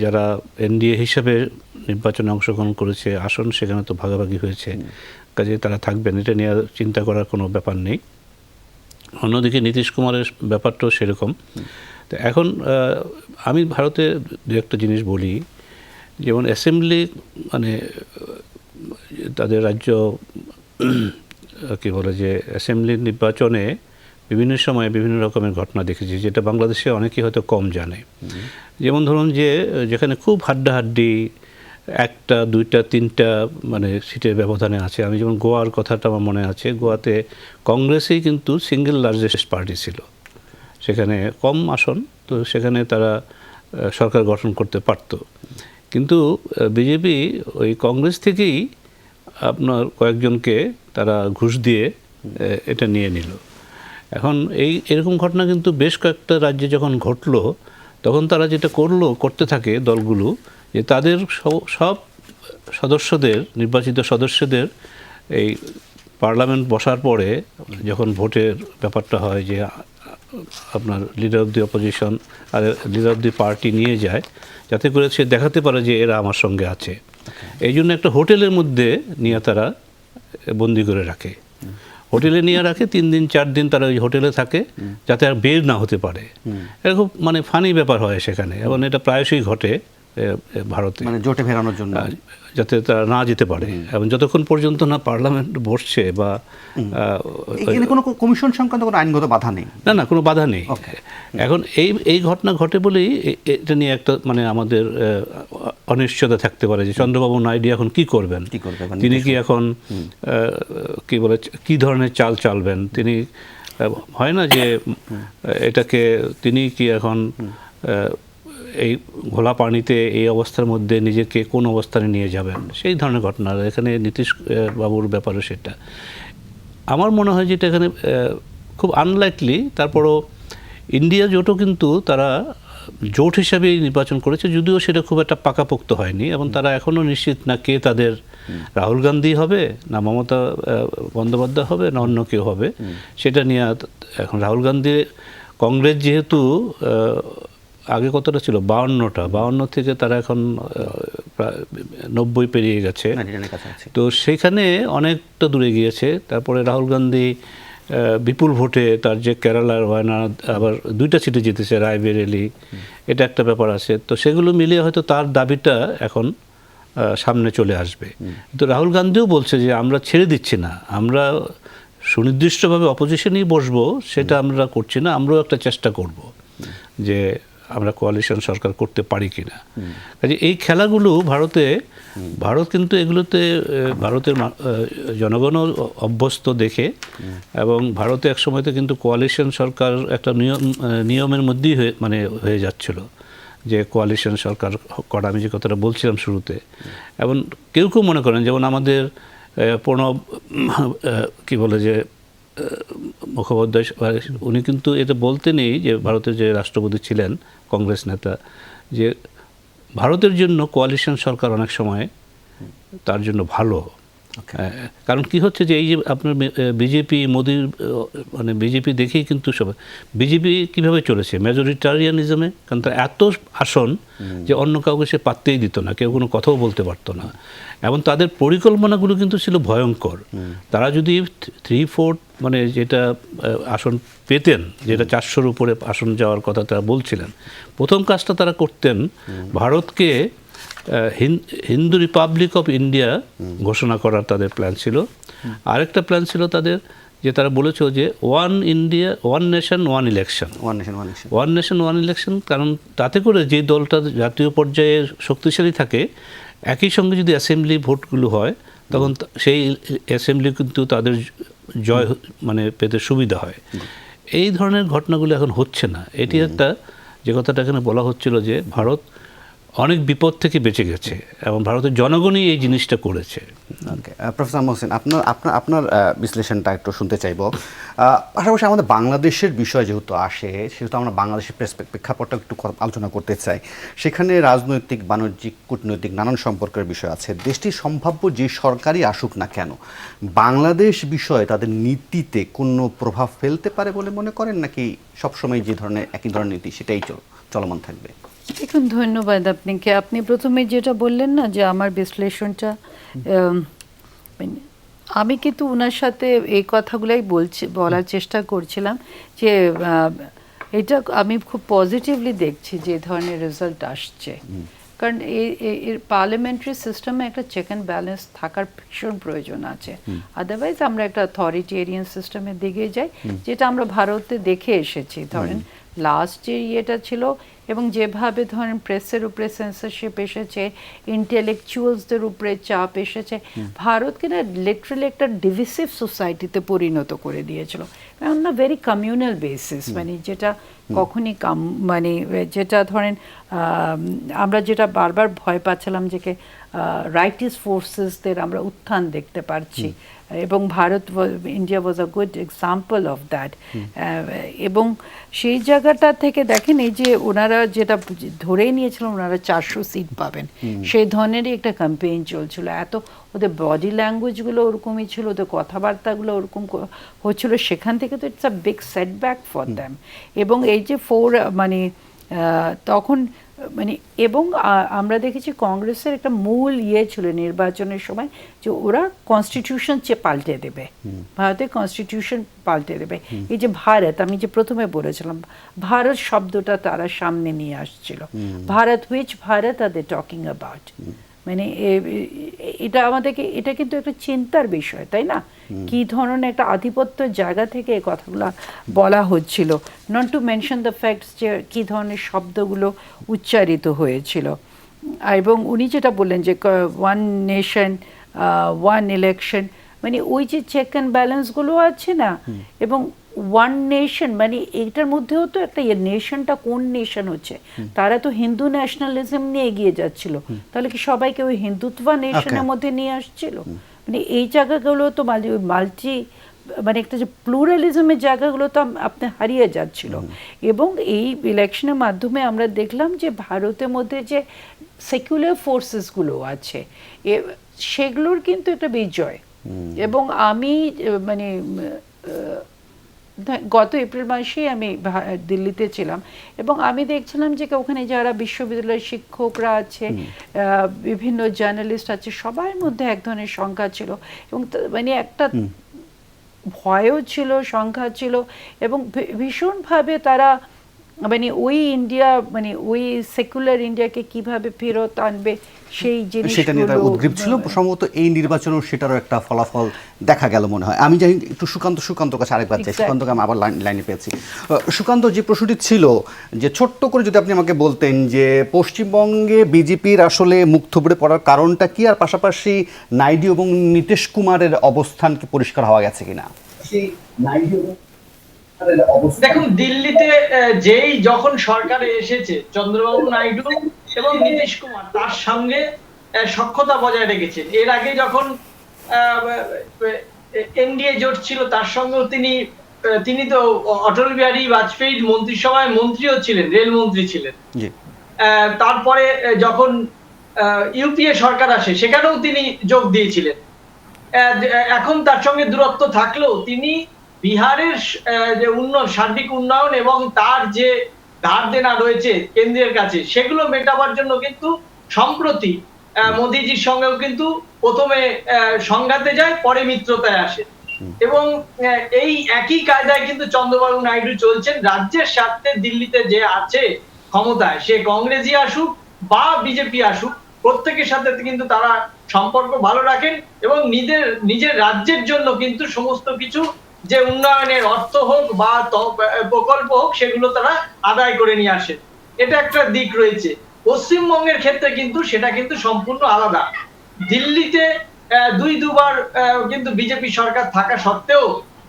যারা এনডিএ হিসাবে নির্বাচনে অংশগ্রহণ করেছে, আসন সেখানে তো ভাগাভাগি হয়েছে, কাজে তারা থাকবেন, এটা নিয়ে চিন্তা করার কোনো ব্যাপার নেই। অন্যদিকে নীতিশ কুমারের ব্যাপারটাও সেরকম। তো এখন আমি ভারতে দু একটা জিনিস বলি, যেমন অ্যাসেম্বলি, মানে তাদের রাজ্য কী বলে যে অ্যাসেম্বলির নির্বাচনে বিভিন্ন সময়ে বিভিন্ন রকমের ঘটনা দেখেছি, যেটা বাংলাদেশে অনেকেই হয়তো কম জানে। যেমন ধরুন যে যেখানে খুব হাড্ডাহাড্ডি একটা দুইটা তিনটা মানে সিটের ব্যবধানে আছে, আমি যেমন গোয়ার কথাটা আমার মনে আছে, গোয়াতে কংগ্রেসই কিন্তু সিঙ্গেল লার্জেস্ট পার্টি ছিল, সেখানে কম আসন, তো সেখানে তারা সরকার গঠন করতে পারত। কিন্তু বিজেপি ওই কংগ্রেস থেকেই আপনার কয়েকজনকে তারা ঘুষ দিয়ে এটা নিয়ে নিল। এখন এরকম ঘটনা কিন্তু বেশ কয়েকটা রাজ্যে যখন ঘটলো, তখন তারা যেটা করতে থাকে দলগুলো, যে তাদের সব সদস্যদের, নির্বাচিত সদস্যদের এই পার্লামেন্ট বসার পরে যখন ভোটের ব্যাপারটা হয়, যে আপনার লিডার অফ দি অপোজিশন আর লিডার অফ দি পার্টি নিয়ে যায়, যাতে করে সে দেখাতে পারে যে এরা আমার সঙ্গে আছে। এই জন্য একটা হোটেলের মধ্যে নিয়ে তারা বন্দি করে রাখে। হোটেলে নিয়ে রাখে 3 দিন 4 দিন তারা ওই হোটেলে থাকে যাতে আর বের না হতে পারে। এটা খুব মানে ফানি ব্যাপার হয় সেখানে, এবং এটা প্রায়শই ঘটে ভারতে, মানে জোটে ফেরানোর জন্য, যাতে তারা না যেতে পারে। এবং যতক্ষণ পর্যন্ত না পার্লামেন্ট বসছে বা এখানে কোনো কমিশন সংক্রান্ত কোনো আইনগত বাধা নেই, না কোনো বাধা নেই। এখন এই ঘটনা ঘটে বলেই এটা নিয়ে একটা মানে আমাদের অনিশ্চয়তা থাকতে পারে যে চন্দ্রবাবু নাইডু এখন কি করবেন, তিনি কি এখন কি বলে কি ধরনের চাল চালবেন তিনি, হয় না যে এটাকে তিনি কি এখন এই ঘোলা পানিতে এই অবস্থার মধ্যে নিজেকে কোন অবস্থানে নিয়ে যাবেন, সেই ধরনের ঘটনা। এখানে নীতিশ বাবুর ব্যাপারে সেটা আমার মনে হয় যে এটা এখানে খুব আনলাইকলি। তারপরও ইন্ডিয়া জোটও কিন্তু তারা জোট হিসাবেই নির্বাচন করেছে, যদিও সেটা খুব একটা পাকাপোক্ত হয়নি, এবং তারা এখনও নিশ্চিত না কে তাদের রাহুল গান্ধী হবে না মমতা বন্দ্যোপাধ্যায় হবে না অন্য কেউ হবে, সেটা নিয়ে এখন রাহুল গান্ধী কংগ্রেস যেহেতু আগে কতটা ছিল 52 থেকে তারা এখন প্রায় 90 পেরিয়ে গেছে, তো সেখানে অনেকটা দূরে গিয়েছে। তারপরে রাহুল গান্ধী বিপুল ভোটে তার যে কেরালার ওয়ায়নাড আবার 2টা সিটে জিতেছে, রায়বেরেলি, এটা একটা ব্যাপার আছে। তো সেগুলো মিলিয়ে হয়তো তার দাবিটা এখন সামনে চলে আসবে। তো রাহুল গান্ধীও বলছে যে আমরা ছেড়ে দিচ্ছি না, আমরা সুনির্দিষ্টভাবে অপোজিশনেই বসবো, সেটা আমরা করছি না, আমরাও একটা চেষ্টা করব যে আমরা কোয়ালিশন সরকার করতে পারি কিনা। কাজে এই খেলাগুলো ভারত কিন্তু এগুলোতে ভারতের জনগণও অভ্যস্ত দেখে, এবং ভারতে এক সময়তে কিন্তু কোয়ালিশন সরকার একটা নিয়মের মধ্যেই হয়ে যাচ্ছিল যে কোয়ালিশন সরকার করা, আমি যে কথাটা বলছিলাম শুরুতে। এবং কেউ মনে করেন যেমন আমাদের প্রণব কি বলে যে মুখোপাধ্যায়, উনি কিন্তু এটা বলতেনই যে ভারতের যে রাষ্ট্রপতি ছিলেন কংগ্রেস নেতা, যে ভারতের জন্য কোয়ালিশন সরকার অনেক সময় তার জন্য ভালো। কারণ কি হচ্ছে যে এই যে আপনার বিজেপি মোদির মানে বিজেপি দেখেই কিন্তু সবাই বিজেপি কীভাবে চলেছে মেজরিটারিয়ানিজমে, কারণ তার এত আসন যে অন্য কাউকে সে পাত্তেই দিত না, কেউ কোনো কথাও বলতে পারতো না। এবং তাদের পরিকল্পনাগুলো কিন্তু ছিল ভয়ঙ্কর। তারা যদি 3/4 মানে যেটা আসন পেতেন, যেটা 400-র উপরে আসন যাওয়ার কথা তারা বলছিলেন, প্রথম কাজটা তারা করতেন ভারতকে হিন্দু রিপাবলিক অফ ইন্ডিয়া ঘোষণা করার তাদের প্ল্যান ছিল। আরেকটা প্ল্যান ছিল তাদের, যে তারা বলেছে যে one India one nation one election, one nation one election, কারণ তাতে করে যে দলটা জাতীয় পর্যায়ে শক্তিশালী থাকে, একই সঙ্গে যদি অ্যাসেম্বলি ভোটগুলো হয় তখন সেই অ্যাসেম্বলি কিন্তু তাদের জয় মানে পেতে সুবিধা হয়। এই ধরনের ঘটনাগুলো এখন হচ্ছে না। এটি একটা যে কথাটা এখানে বলা হচ্ছিল যে ভারত অনেক বিপদ থেকে বেঁচে গেছে এবং ভারতের জনগণই এই জিনিসটা করেছে। প্রফেসর মোহসিন, আপনার বিশ্লেষণটা একটু শুনতে চাইব। পাশাপাশি আমাদের বাংলাদেশের বিষয় যেহেতু আসে, সেহেতু আমরা বাংলাদেশের প্রেক্ষাপটটা একটু আলোচনা করতে চাই। সেখানে রাজনৈতিক, বাণিজ্যিক, কূটনৈতিক নানান সম্পর্কের বিষয় আছে। দেশটির সম্ভাব্য যে সরকারই আসুক না কেন, বাংলাদেশ বিষয়ে তাদের নীতিতে কোনো প্রভাব ফেলতে পারে বলে মনে করেন, নাকি সবসময় যে ধরনের একই ধরনের নীতি সেটাই চলমান থাকবে? দেখুন, ধন্যবাদ আপনাকে। আপনি প্রথমে যেটা বললেন না যে আমার বিশ্লেষণটা, আমি কিন্তু ওনার সাথে এই কথাগুলাই বলার চেষ্টা করছিলাম যে এটা আমি খুব পজিটিভলি দেখছি যে ধরনের রেজাল্ট আসছে। কারণ এর পার্লামেন্টারি সিস্টেমে একটা চেক অ্যান্ড ব্যালেন্স থাকার ভীষণ প্রয়োজন আছে। আদারওয়াইজ আমরা একটা অথরিটেরিয়ান সিস্টেমের দিকে যাই, যেটা আমরা ভারতে দেখে এসেছি। ধরেন লাস্ট যে ইয়েটা ছিল, এবং যেভাবে ধরেন প্রেসের উপরে সেন্সরশিপ এসেছে, ইন্টেলেকচুয়ালসদের উপরে চাপ এসেছে, ভারতকে না লিটারালি একটা ডিভিসিভ সোসাইটিতে পরিণত করে দিয়েছিল, on a very communal basis. মানে যেটা কখনই মানে যেটা ধরেন আমরা যেটা বারবার ভয় পাচ্ছিলাম যে রাইটিস্ট ফোর্সেসদের আমরা উত্থান দেখতে পারছি, এবং India was a good example of that. এবং সেই জায়গাটা থেকে দেখেন এই যে ওনারা যেটা ধরেই নিয়েছিলেন ওনারা 400 সিট পাবেন, সেই ধরনেরই একটা ক্যাম্পেইন চলছিল। ওদের বডি ল্যাঙ্গুয়েজগুলো ওরকমই ছিল, ওদের কথাবার্তাগুলো ওরকম হচ্ছিল, সেখান থেকে তো it's a big setback for them. এবং এই যে মানে তখন মানে এবং আমরা দেখেছি কংগ্রেসের একটা মূল ছিল নির্বাচনের সময় যে ওরা কনস্টিটিউশন পাল্টে দেবে, ভারতের কনস্টিটিউশন পাল্টে দেবে। এই যে ভারত, আমি যে প্রথমে বলেছিলাম ভারত শব্দটা তারা সামনে নিয়ে আসছিল, Bharat, which Bharat are they talking about, মানে এটা আমাদেরকে, এটা কিন্তু একটা চিন্তার বিষয়, তাই না? কি ধরনের একটা আধিপত্য জায়গা থেকে এই কথাগুলো বলা হচ্ছিল, not to mention the facts যে কী ধরনের শব্দগুলো উচ্চারিত হয়েছিল। এবং উনি যেটা বললেন যে ওয়ান নেশন ওয়ান ইলেকশন, মানে ওই যে চেক অ্যান্ড ব্যালেন্সগুলো আছে না, এবং ওয়ান নেশন মানে এইটার মধ্যেও তো একটা নেশনটা কোন নেশন হচ্ছে, তারা তো হিন্দু ন্যাশনালিজম নিয়ে এগিয়ে যাচ্ছিল, তাহলে কি সবাইকে ওই হিন্দুত্ব নেশনের মধ্যে নিয়ে আসছিল? মানে এই জায়গাগুলো তো মাল্টি, মানে একটা যে প্লুরালিজমের জায়গাগুলো তো আপনি হারিয়ে যাচ্ছিল। এবং এই ইলেকশনের মাধ্যমে আমরা দেখলাম যে ভারতের মধ্যে যে সেকুলার ফোর্সেসগুলো আছে সেগুলোর কিন্তু একটা বিজয়। এবং আমি মানে গত এপ্রিল মাসেই আমি দিল্লিতে ছিলাম এবং আমি দেখছিলাম যে ওখানে যারা বিশ্ববিদ্যালয়ের শিক্ষকরা আছে, বিভিন্ন জার্নালিস্ট আছে, সবার মধ্যে এক ধরনের সংখ্যা ছিল এবং মানে একটা ভয়ও ছিল, সংখ্যা ছিল, এবং ভীষণভাবে তারা মানে ওই ইন্ডিয়া, মানে ওই সেকুলার ইন্ডিয়াকে কিভাবে ফেরত আনবে সেই জিনিস, সেটা নিয়ে তার উদ্গ্রীব ছিল। সম্ভবত এই নির্বাচনেও সেটারও একটা ফলাফল দেখা গেল মনে হয়। আমি জানি একটু সুকান্ত কাছে আরেকবার চাই, সুকান্তকে আমি আবার লাইনে পেয়েছি। সুকান্ত, যে প্রশ্নটি ছিল যে ছোট্ট করে যদি আপনি আমাকে বলতেন যে পশ্চিমবঙ্গে বিজেপির আসলে মুখ থুবড়ে পড়ার কারণটা কি, আর পাশাপাশি নাইডু এবং নীতিশ কুমারের অবস্থান কি পরিষ্কার হওয়া গেছে কিনা? দেখুন, দিল্লিতে যেই যখন সরকারে এসেছে চন্দ্রবাবু নাইডু এবং নীতিশ কুমার তার সঙ্গে সখ্যতা বজায় রেখেছেন। এর আগে যখন এনডিএ জোট ছিল তার সঙ্গেও তিনি তো অটল বিহারী বাজপেয়ীর মন্ত্রিসভায় মন্ত্রীও ছিলেন, রেলমন্ত্রী ছিলেন। তারপরে যখন ইউপিএ সরকার আসে সেখানেও তিনি যোগ দিয়েছিলেন। এখন তার সঙ্গে দূরত্ব থাকলেও তিনি বিহারের যে সার্বিক উন্নয়ন এবং তার যে ধার দেনা রয়েছে কেন্দ্রের কাছে সেগুলো মেটাবার জন্য কিন্তু সম্প্রতি মোদিজির সঙ্গেও কিন্তু প্রথমে সংঘাতে যায়, পরে মিত্রতায় আসে। এবং এই একই কায়দায় কিন্তু চন্দ্রবাবু নাইডু চলছেন। রাজ্যের স্বার্থে দিল্লিতে যে আছে ক্ষমতায়, সে কংগ্রেসই আসুক বা বিজেপি আসুক, প্রত্যেকের সাথে কিন্তু তারা সম্পর্ক ভালো রাখেন এবং নিজের রাজ্যের জন্য কিন্তু সমস্ত কিছু যে উন্নয়নের অর্থ হোক বা প্রকল্প হোক সেগুলো তারা আদায় করে নিয়ে আসে। এটা একটা দিক রয়েছে। পশ্চিমবঙ্গের ক্ষেত্রে কিন্তু সেটা কিন্তু সম্পূর্ণ আলাদা। দিল্লিতে দুবার কিন্তু বিজেপি সরকার থাকা সত্ত্বেও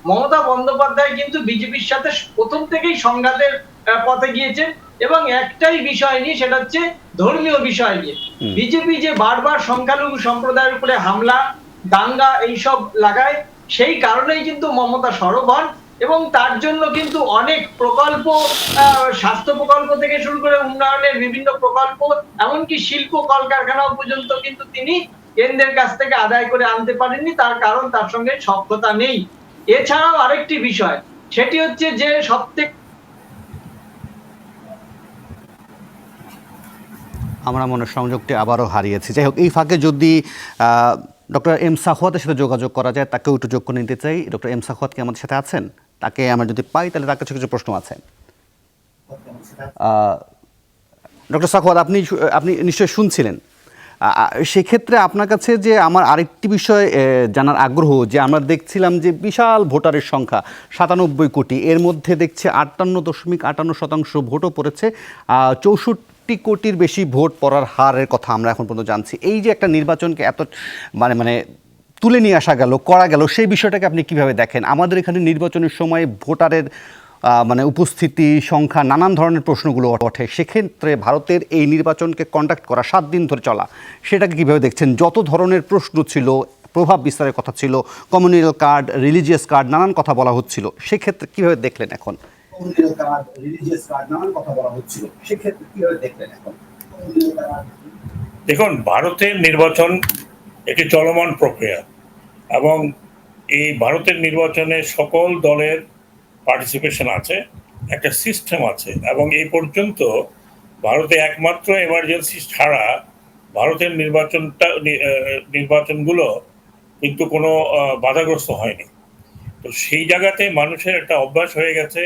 মমতা বন্দ্যোপাধ্যায় কিন্তু বিজেপির সাথে প্রথম থেকেই সংঘাতের পথে গিয়েছেন এবং একটাই বিষয় নিয়ে, সেটা হচ্ছে ধর্মীয় বিষয় নিয়ে। বিজেপি যে বারবার সংখ্যালঘু সম্প্রদায়ের উপরে হামলা, দাঙ্গা এইসব লাগায়, সেই কারণেই কিন্তু মমতা সরব হন এবং তার জন্য কিন্তু অনেক প্রকল্প, স্বাস্থ্য প্রকল্প থেকে শুরু করে উন্নয়নের বিভিন্ন প্রকল্প, এমনকি শিল্প কলকারখানাও পর্যন্ত কিন্তু তিনি কেন্দ্রের কাছ থেকে আদায় করে আনতে পারেননি। তার কারণ তার সঙ্গে সখ্যতা নেই। এছাড়াও আরেকটি বিষয়, সেটি হচ্ছে যে সবথেকে আমরা মনে সংযোগটি আবারও হারিয়েছি। যাই হোক, এই ফাঁকে যদি ডক্টর এম সাখাওয়াতের সাথে যোগাযোগ করা যায়, তাকেও একটু যোগ করে নিতে চাই। ডক্টর এম সাখাওয়াত কি আমাদের সাথে আছেন? তাকে আমরা যদি পাই তাহলে তার কাছে কিছু প্রশ্ন আছে। ডক্টর সাখাওয়াত, আপনি নিশ্চয়ই শুনছিলেন। সেক্ষেত্রে আপনার কাছে যে আমার আরেকটি বিষয় জানার আগ্রহ, যে আমরা দেখছিলাম যে বিশাল ভোটারের সংখ্যা 97 কোটি, এর মধ্যে দেখছে 58.58% ভোটও পড়েছে, 64 কোটির বেশি ভোট পড়ার হারের কথা আমরা এখন পর্যন্ত জানছি। এই যে একটা নির্বাচনকে এত মানে তুলে নিয়ে আসা গেল, করা গেল, সেই বিষয়টাকে আপনি কিভাবে দেখেন? আমাদের এখানে নির্বাচনের সময় ভোটারের উপস্থিতি, সংখ্যা, নানান ধরনের প্রশ্নগুলো ওঠে। সেক্ষেত্রে ভারতের এই নির্বাচনকে কন্ডাক্ট করা, 7 দিন ধরে চলা, সেটাকে কীভাবে দেখছেন? যত ধরনের প্রশ্ন ছিল, প্রভাব বিস্তারের কথা ছিল, কমিউনাল কার্ড, রিলিজিয়াস কার্ড, নানান কথা বলা হচ্ছিল, সেক্ষেত্রে কীভাবে দেখলেন এখন? দেখুন, ভারতের নির্বাচন একটি চলমান প্রক্রিয়া এবং এই ভারতের নির্বাচনে সকল দলের পার্টিসিপেশন আছে, একটা সিস্টেম আছে এবং এই পর্যন্ত ভারতে একমাত্র এমার্জেন্সি ছাড়া ভারতের নির্বাচনগুলো কিন্তু কোনো বাধাগ্রস্ত হয়নি। তো সেই জায়গাতে মানুষের একটা অভ্যাস হয়ে গেছে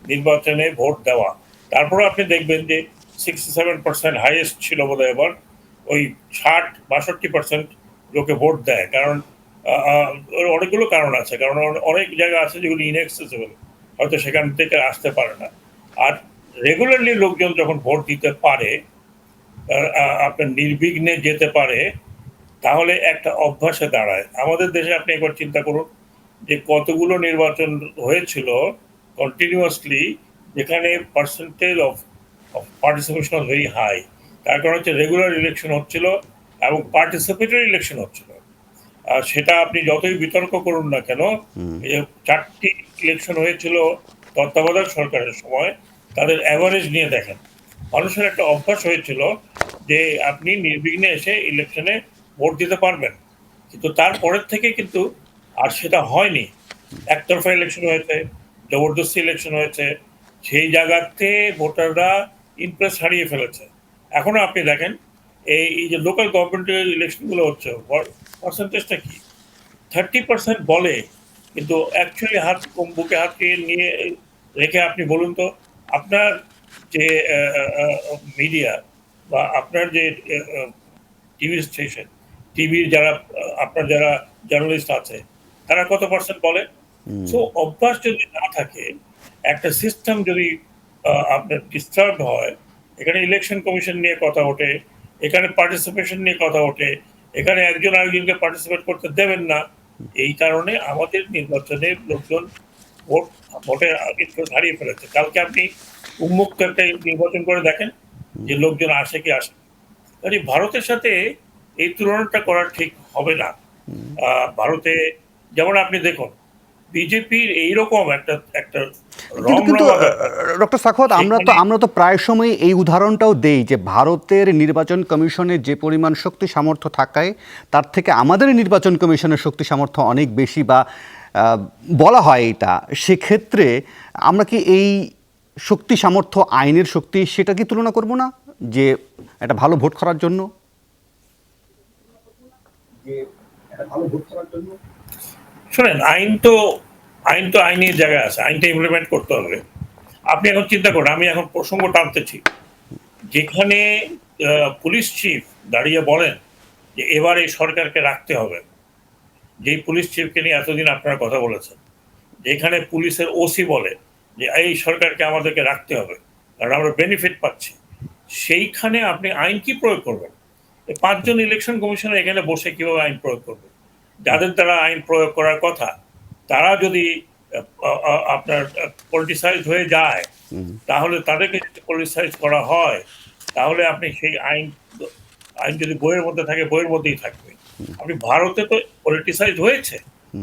নির্বাচনে ভোট দেওয়া। তারপরে আপনি দেখবেন যে 67% হাইয়েস্ট ছিল বোধহয় এবার, ওই 60-62% লোকে ভোট দেয়। কারণ অনেকগুলো কারণ আছে, কারণ অনেক জায়গা আছে যেগুলো ইনএক্সেসিবল, হয়তো সেখান থেকে আসতে পারে না। আর রেগুলারলি লোকজন যখন ভোট দিতে পারে, আপনার নির্বিঘ্নে যেতে পারে, তাহলে একটা অভ্যাসে দাঁড়ায়। আমাদের দেশে আপনি একবার চিন্তা করুন যে কতগুলো নির্বাচন হয়েছিল কন্টিনিউয়াসলি, যেখানে percentage of participation very high. তার কারণ হচ্ছে রেগুলার ইলেকশন হচ্ছিল এবং পার্টিসিপেটরি ইলেকশন হচ্ছিল। আর সেটা আপনি যতই বিতর্ক করুন না কেন, 4টি ইলেকশন হয়েছিল তত্ত্বাবধায়ক সরকারের সময়, তাদের অ্যাভারেজ নিয়ে দেখেন, মানুষের একটা অভ্যাস হয়েছিল যে আপনি নির্বিঘ্নে এসে ইলেকশনে ভোট দিতে পারবেন। কিন্তু তারপরের থেকে কিন্তু আর সেটা হয়নি। একতরফা ইলেকশন হয়েছে, জবরদস্তি ইলেকশন হয়েছে, সেই জায়গাতে ভোটাররা ইন্টারেস্ট হারিয়ে ফেলেছে। এখনো আপনি দেখেন এই যে লোকাল গভর্নমেন্টের ইলেকশনগুলো হচ্ছে, পার্সেন্টেজটা কি 30% বলে, কিন্তু অ্যাকচুয়ালি বুকে হাত নিয়ে রেখে আপনি বলুন তো, আপনার যে মিডিয়া বা আপনার যে টিভি স্টেশন, টিভির আপনার যারা জার্নালিস্ট আছে, তারা কত পার্সেন্ট বলে? সো অভ্যাস যদি না থাকে, একটা সিস্টেম যদি আপনার ডিস্টার্ব হয়, এখানে ইলেকশন কমিশন নিয়ে কথা ওঠে, এখানে পার্টিসিপেশন নিয়ে কথা ওঠে, এখানে একজন আরেকজনকে পার্টিসিপেট করতে দেবেন না। এই কারণে আমাদের নির্বাচনে লোকজন ভোটের ইন্টারেস্ট হারিয়ে ফেলেছে। কালকে আপনি উন্মুক্ত একটা নির্বাচন করে দেখেন যে লোকজন আসে কি আসে। কাজে ভারতের সাথে এই তুলনাটা করা ঠিক হবে না। ভারতে যেমন আপনি দেখুন, বিজেপির এইরকম একটা কিন্তু ডক্টর সাখাওয়াত, আমরা তো প্রায় সময় এই উদাহরণটাও দেই যে ভারতের নির্বাচন কমিশনের যে পরিমাণ শক্তি সামর্থ্য থাকায় তার থেকে আমাদের নির্বাচন কমিশনের শক্তি সামর্থ্য অনেক বেশি, বা বলা হয় এটা। সেক্ষেত্রে আমরা কি এই শক্তি সামর্থ্য, আইনের শক্তি, সেটা কি তুলনা করব না যে একটা ভালো ভোট করার জন্য? শোনেন, আইন তো আইনের জায়গায় আছে, আইনটা ইমপ্লিমেন্ট করতে হবে। আপনি এখন চিন্তা করুন, আমি এখন প্রসঙ্গ টানতেছি, যেখানে পুলিশ চিফ দাঁড়িয়ে বলেন যে এবার এই সরকারকে রাখতে হবে, যেই পুলিশ চিফকে নিয়ে এতদিন আপনারা কথা বলেছেন, যেখানে পুলিশের ওসি বলে যে এই সরকারকে আমাদেরকে রাখতে হবে কারণ আমরা বেনিফিট পাচ্ছি, সেইখানে আপনি আইন কি প্রয়োগ করবেন? 5 জন ইলেকশন কমিশনার এখানে বসে কিভাবে আইন প্রয়োগ করবে? যাদের দ্বারা আইন প্রয়োগ করার কথা, তারা যদি আপনার পলিটিসাইজ হয়ে যায়, তাহলে তাদেরকে যদি পলিটিসাইজ করা হয়, তাহলে আপনি সেই আইন যদি বইয়ের মধ্যে থাকে, বইয়ের মধ্যেই থাকবে। আপনি ভারতে তো পলিটিসাইজ হয়েছে,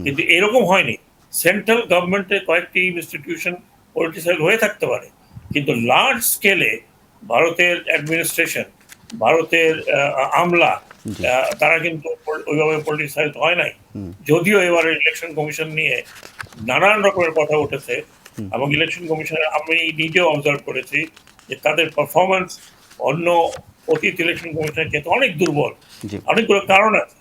কিন্তু এরকম হয়নি। সেন্ট্রাল গভর্নমেন্টের কয়েকটি ইনস্টিটিউশন পলিটিসাইজ হয়ে থাকতে পারে, কিন্তু লার্জ স্কেলে ভারতের অ্যাডমিনিস্ট্রেশন, ভারতের আমলা, তারা কিন্তু ওইভাবে পলিটিসাইজ হয় নাই। যদিও এবারে ইলেকশন কমিশন নিয়ে নানান রকমের কথা উঠেছে, এবং ইলেকশন কমিশনের আমি নিজেও অবজার্ভ করেছি যে তাদের পারফরমেন্স অন্য অতীত ইলেকশন কমিশনের ক্ষেত্রে অনেক দুর্বল। অনেকগুলো কারণ আছে।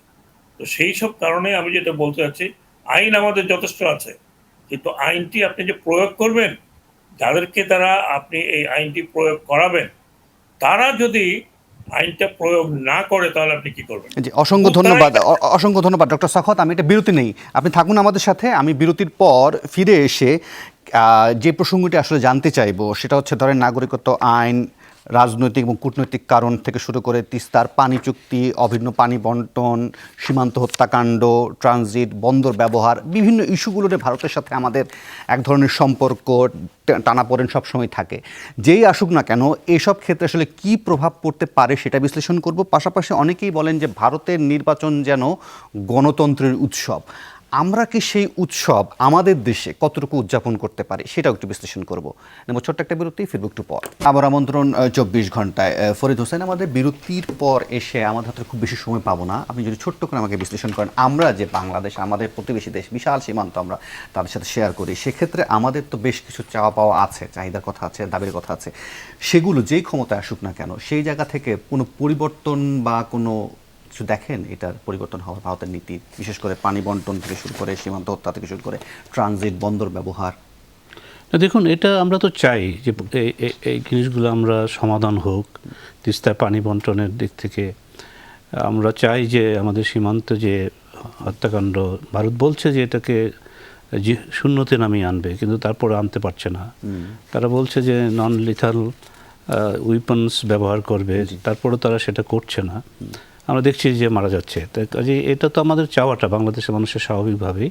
তো সেই সব কারণে আমি যেটা বলতে চাচ্ছি, আইন আমাদের যথেষ্ট আছে, কিন্তু আইনটি আপনি যে প্রয়োগ করবেন, যাদেরকে দ্বারা আপনি এই আইনটি প্রয়োগ করাবেন, তারা যদি আইনটা প্রয়োগ না করে, তাহলে আপনি কি করবেন? জি, অসংখ্য ধন্যবাদ ডক্টর সাখাওয়াত। আমি এটা বিরতি নেই, আপনি থাকুন আমাদের সাথে। আমি বিরতির পর ফিরে এসে যে প্রসঙ্গটি আসলে জানতে চাইবো, সেটা হচ্ছে ধরেন নাগরিকত্ব আইন, রাজনৈতিক এবং কূটনৈতিক কারণ থেকে শুরু করে তিস্তার পানি চুক্তি, অভিন্ন পানি বন্টন, সীমান্ত হত্যাকাণ্ড, ট্রানজিট, বন্দর ব্যবহার, বিভিন্ন ইস্যুগুলো নিয়ে ভারতের সাথে আমাদের এক ধরনের সম্পর্ক, টানাপোড়েন সবসময় থাকে। যেই আসুক না কেন, এসব ক্ষেত্রে আসলে কী প্রভাব পড়তে পারে সেটা বিশ্লেষণ করব। পাশাপাশি অনেকেই বলেন যে ভারতের নির্বাচন যেন গণতন্ত্রের উৎসব। আমরা কি সেই উৎসব আমাদের দেশে কতটুকু উদযাপন করতে পারি সেটাও একটু বিশ্লেষণ করব। নেব ছোট্ট একটা বিরতি, ফিরব একটু পর। আবার আমন্ত্রণ 24 ঘন্টায়। ফরিদ হোসেন, আমাদের বিরতির পর এসে আমাদের হাতে খুব বেশি সময় পাবো না, আপনি যদি ছোট্ট করে আমাকে বিশ্লেষণ করেন, আমরা যে বাংলাদেশ আমাদের প্রতিবেশী দেশ, বিশাল সীমান্ত আমরা তাদের সাথে শেয়ার করি, সেক্ষেত্রে আমাদের তো বেশ কিছু চাওয়া পাওয়া আছে, চাহিদার কথা আছে, দাবির কথা আছে, সেগুলো যেই ক্ষমতায় আসুক না কেন সেই জায়গা থেকে কোনো পরিবর্তন বা কোনো কিছু দেখেন এটার পরিবর্তন হওয়ার ভারতের নীতি, বিশেষ করে পানি বন্টন থেকে শুরু করে সীমান্ত হত্যা থেকে শুরু করে ট্রানজিট বন্দর ব্যবহার? দেখুন, এটা আমরা তো চাই যে এই জিনিসগুলো আমরা সমাধান হোক। তিস্তায় পানি বন্টনের দিক থেকে আমরা চাই যে আমাদের সীমান্ত যে হত্যাকাণ্ড, ভারত বলছে যে এটাকে শূন্যতে নামিয়ে আনবে, কিন্তু তারপরে আনতে পারছে না। তারা বলছে যে নন লিথাল উইপন্স ব্যবহার করবে, তারপরে তারা সেটা করছে না। আমরা দেখছি যে মারা যাচ্ছে। কাজে এটা তো আমাদের চাওয়াটা বাংলাদেশের মানুষের স্বাভাবিকভাবেই।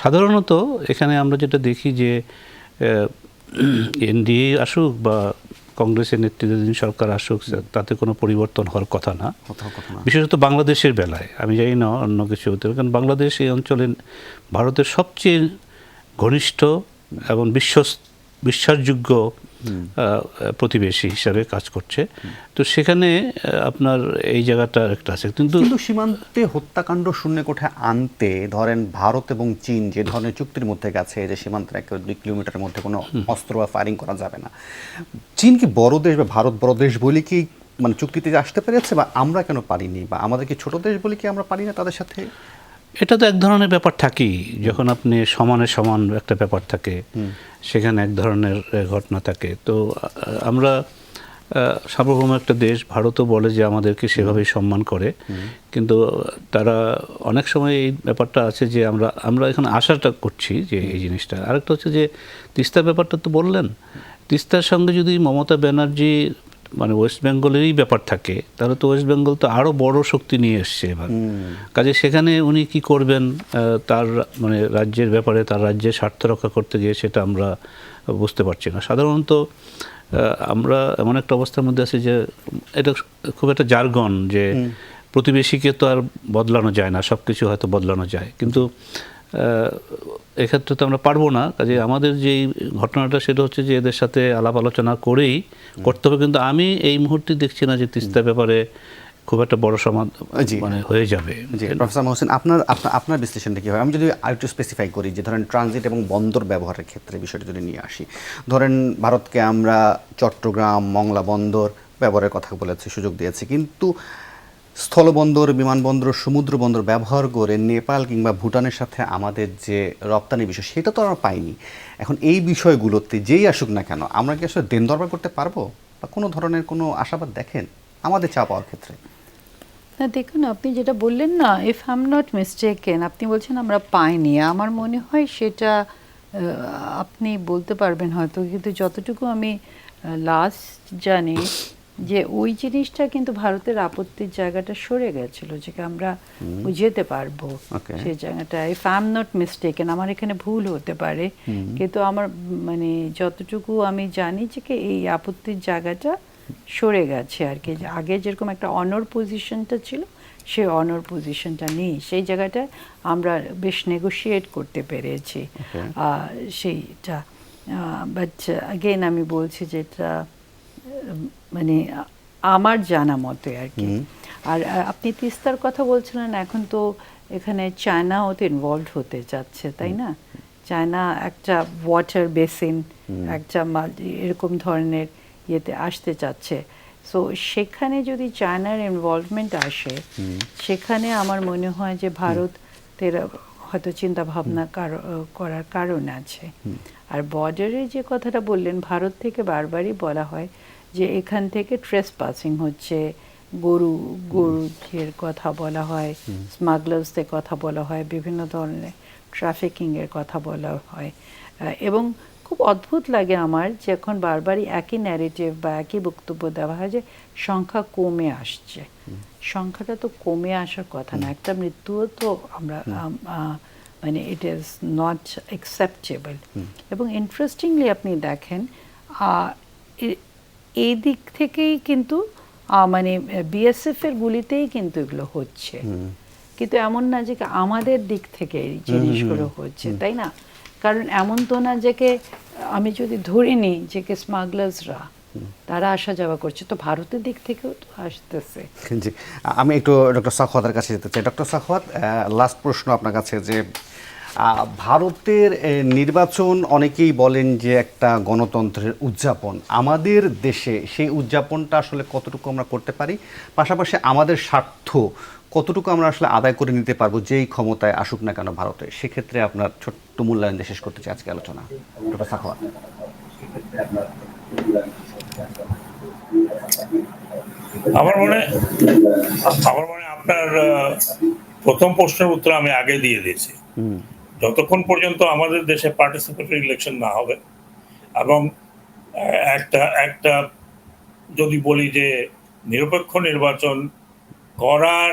সাধারণত এখানে আমরা যেটা দেখি যে এনডিএ আসুক বা কংগ্রেসের নেতৃত্বাধীন সরকার আসুক, তাতে কোনো পরিবর্তন হওয়ার কথা না। বিশেষত বাংলাদেশের বেলায় আমি জানি না অন্য কিছু হতে পারে, কারণ বাংলাদেশ এই অঞ্চলে ভারতের সবচেয়ে ঘনিষ্ঠ এবং বিশ্বাসযোগ্য প্রতিবেশী হিসাবে কাজ করছে। তো সেখানে আপনার এই জায়গাটা একটা আছে, কিন্তু সীমান্তে হত্যাকাণ্ড শূন্য কোঠায় আনতে ধরেন ভারত এবং চীন যে ধরনের চুক্তির মধ্যে গেছে যে সীমান্তের 1-2 কিলোমিটারের মধ্যে কোনো অস্ত্র বা ফায়ারিং করা যাবে না, চীন কি বড় দেশ বা ভারত বড় দেশ বলে কি মানে চুক্তিতে আসতে পেরেছে, বা আমরা কেন পারিনি, বা আমাদের কি ছোট দেশ বলে কি আমরা পারি না তাদের সাথে? এটা তো এক ধরনের ব্যাপার থাকেই, যখন আপনি সমানে সমান একটা ব্যাপার থাকে সেখানে এক ধরনের ঘটনা থাকে। তো আমরা সার্বভৌম একটা দেশ, ভারতও বলে যে আমাদেরকে সেভাবেই সম্মান করে, কিন্তু তারা অনেক সময় এই ব্যাপারটা আছে যে আমরা এখানে আশাটা করছি যে এই জিনিসটা। আরেকটা হচ্ছে যে তিস্তার ব্যাপারটা তো বললেন, তিস্তার সঙ্গে যদি মমতা ব্যানার্জি মানে ওয়েস্ট বেঙ্গলেরই ব্যাপার থাকে, তাহলে তো ওয়েস্ট বেঙ্গল তো আরও বড় শক্তি নিয়ে এসছে এবার। কাজে সেখানে উনি কি করবেন তার মানে রাজ্যের ব্যাপারে, তার রাজ্যের স্বার্থ রক্ষা করতে গিয়ে, সেটা আমরা বুঝতে পারছি না। সাধারণত আমরা এমন একটা অবস্থার মধ্যে আছি যে এটা খুব একটা জার্গন যে প্রতিবেশীকে তো আর বদলানো যায় না, সব কিছু হয়তো বদলানো যায়, কিন্তু এক্ষেত্রে তো আমরা পারবো না। কাজে আমাদের যেই ঘটনাটা সেটা হচ্ছে যে এদের সাথে আলাপ আলোচনা করেই করতে হবে, কিন্তু আমি এই মুহূর্তে দেখছি না যে তিস্তার ব্যাপারে খুব একটা বড় সমাধান মানে হয়ে যাবে। প্রফেসর মহসিন, আপনার বিশ্লেষণটা কী হয়? আমি যদি আরেকটু স্পেসিফাই করি যে ধরেন ট্রানজিট এবং বন্দর ব্যবহারের ক্ষেত্রে বিষয়টা যদি নিয়ে আসি, ধরেন ভারতকে আমরা চট্টগ্রাম মংলা বন্দর ব্যবহারের কথা বলেছি, সুযোগ দিয়েছি, কিন্তু স্থলবন্দর, বিমানবন্দর, সমুদ্র বন্দর ব্যবহার করে নেপাল কিংবা ভুটানের সাথে আমাদের যে রপ্তানি বিষয় সেটা তো আমরা পাইনি। এখন এই বিষয়গুলোতে যেই আসুক না কেন, আমরা কি আসলে দেন দরবার করতে পারবো, বা কোনো ধরনের কোনো আশাবাদ দেখেন আমাদের চা পাওয়ার ক্ষেত্রে? না, দেখুন, আপনি যেটা বললেন না, if I am not mistaken, আপনি বলছেন আমরা পাইনি, আমার মনে হয় সেটা আপনি বলতে পারবেন হয়তো, কিন্তু যতটুকু আমি লাস্ট জানি যে ওই জিনিসটা কিন্তু ভারতের আপত্তির জায়গাটা সরে গেছিল, যে আমরা বুঝতে পারবো সেই জায়গাটা। If I am not mistaken, আমার এখানে ভুল হতে পারে, কিন্তু আমার মানে যতটুকু আমি জানি যে এই আপত্তির জায়গাটা সরে গেছে আর কি। আগে যেরকম একটা অনর পজিশনটা ছিল, সেই অনর পজিশনটা নেই, সেই জায়গাটা আমরা বেশ নেগোশিয়েট করতে পেরেছি সেইটা। বাট আগেন আমি বলছি যেটা মানে আমার জানা মতে আর কি। আর আপনি তিস্তার কথা বলছিলেন, এখন তো এখানে চায়নাও তো ইনভলভ হতে যাচ্ছে, তাই না? চায়না একটা ওয়াটার বেসিন, একটা এরকম ধরনের ইয়েতে আসতে চাচ্ছে। সো সেখানে যদি চায়নার ইনভলভমেন্ট আসে, সেখানে আমার মনে হয় যে ভারতের হয়তো চিন্তা ভাবনা করার কারণ আছে। আর বর্ডারে যে কথাটা বললেন, ভারত থেকে বারবারই বলা হয় যে এখান থেকে ট্রেসপাসিং হচ্ছে, গরুর কথা বলা হয়, স্মাগলার্সদের কথা বলা হয়, বিভিন্ন ধরনের ট্রাফিকিংয়ের কথা বলা হয়। এবং খুব অদ্ভুত লাগে আমার যখন বারবারই একই ন্যারেটিভ বা একই বক্তব্য দেওয়া হয় যে সংখ্যা কমে আসছে। সংখ্যাটা তো কমে আসার কথা না, একটা মৃত্যুও তো আমরা মানে ইট ইজ নট অ্যাকসেপ্টেবল। এবং ইন্টারেস্টিংলি আপনি দেখেন এই দিক থেকেই কিন্তু মানে বিএসএফ এর গুলিতেই কিন্তু এগুলো হচ্ছে। কিন্তু এমন না যে আমাদের দিক থেকে এই জিনিসগুলো হচ্ছে, তাই না? কারণ এমন তো না যে আমি যদি ধরে নিই যে স্মাগলার্সরা তারা আসা যাওয়া করছে, তো ভারতের দিক থেকেও তো আসতেছে। জি, আমি একটু ডক্টর সাখাওয়াতের কাছে যেতে চাই। ডক্টর সাখাওয়াত, লাস্ট প্রশ্ন আপনার কাছে, যে ভারতের নির্বাচন অনেকেই বলেন যে একটা গণতন্ত্রের উদযাপন, আমাদের দেশে সেই উদযাপনটা আসলে কতটুকু আমরা করতে পারি, পাশাপাশি আমাদের স্বার্থ কতটুকু আমরা আসলে আদায় করে নিতে পারবো যেই ক্ষমতায় আসুক না কেন ভারতে, সেক্ষেত্রে আপনার ছোট্ট মূল্যায়ন দিয়ে শেষ করতে চাই আজকে আলোচনা। ডক্টর সাখাওয়াত। আমার মনে আপনার প্রথম প্রশ্নের উত্তর আমি আগে দিয়ে দিয়েছি। যতক্ষণ পর্যন্ত আমাদের দেশে পার্টিসিপেটরি ইলেকশন না হবে এবং একটা যদি বলি যে নিরপেক্ষ নির্বাচন করার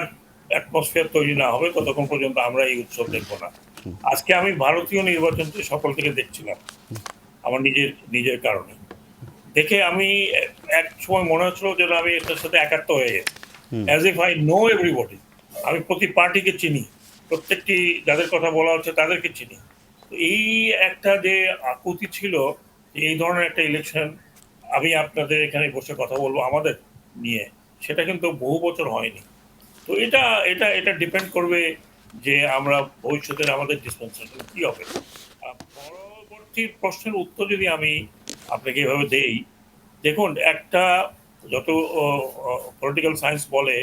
অ্যাটমসফিয়ার তৈরি না হবে, ততক্ষণ পর্যন্ত আমরা এই উৎসব দেখবো না। আজকে আমি ভারতীয় নির্বাচনকে সকল থেকে দেখছিলাম আমার নিজের কারণে। দেখে আমি এক সময় মনে হচ্ছিল যে আমি এটার সাথে একাত্ম হয়ে গেছি, as if I know everybody. আমি প্রতি পার্টিকে চিনি, প্রত্যেকটি যাদের কথা বলা হচ্ছে তাদেরকে চিনি। তো এই একটা যে আকুতি ছিল, এই ধরনের একটা ইলেকশন আমি আপনাদের এখানে বসে কথা বলবো আমাদের নিয়ে, সেটা কিন্তু বহু বছর হয়নি। তো এটা ডিপেন্ড করবে যে আমরা ভবিষ্যতের আমাদের ডিসপেন্সেশন কি হবে। পরবর্তী প্রশ্নের উত্তর যদি আমি আপনাকে এভাবে দেই, দেখুন, একটা যত পলিটিক্যাল সায়েন্স বলে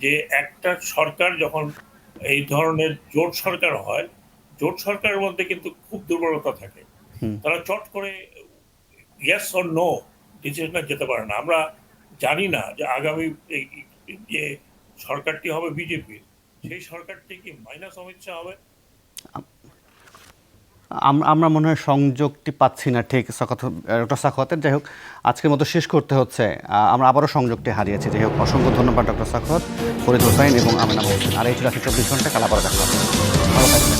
যে একটা সরকার যখন এই ধরনের জোট সরকার হয়, জোট সরকারের মধ্যে কিন্তু খুব দুর্বলতা থাকে। তারা চট করে ইয়েস অর নো ডিসিশনে যেতে পারে না। আমরা জানি না যে আগামী যে সরকারটি হবে বিজেপির, সেই সরকারটি কি মাইনাস অমিত শাহ হবে? আমরা মনে হয় সংযোগটি পাচ্ছি না ঠিক ডক্টর সাখাওয়াতের। যাই হোক, আজকের মতো শেষ করতে হচ্ছে, আমরা আবারও সংযোগটি হারিয়েছি। যাই হোক, অসংখ্য ধন্যবাদ ডক্টর সাখাওয়াত, ফরিদ হোসাইন এবং আমিনা হোসেন। আর এই ছিল 24 ঘন্টা, কাল আবারও দেখা হবে। ভালো থাকবেন।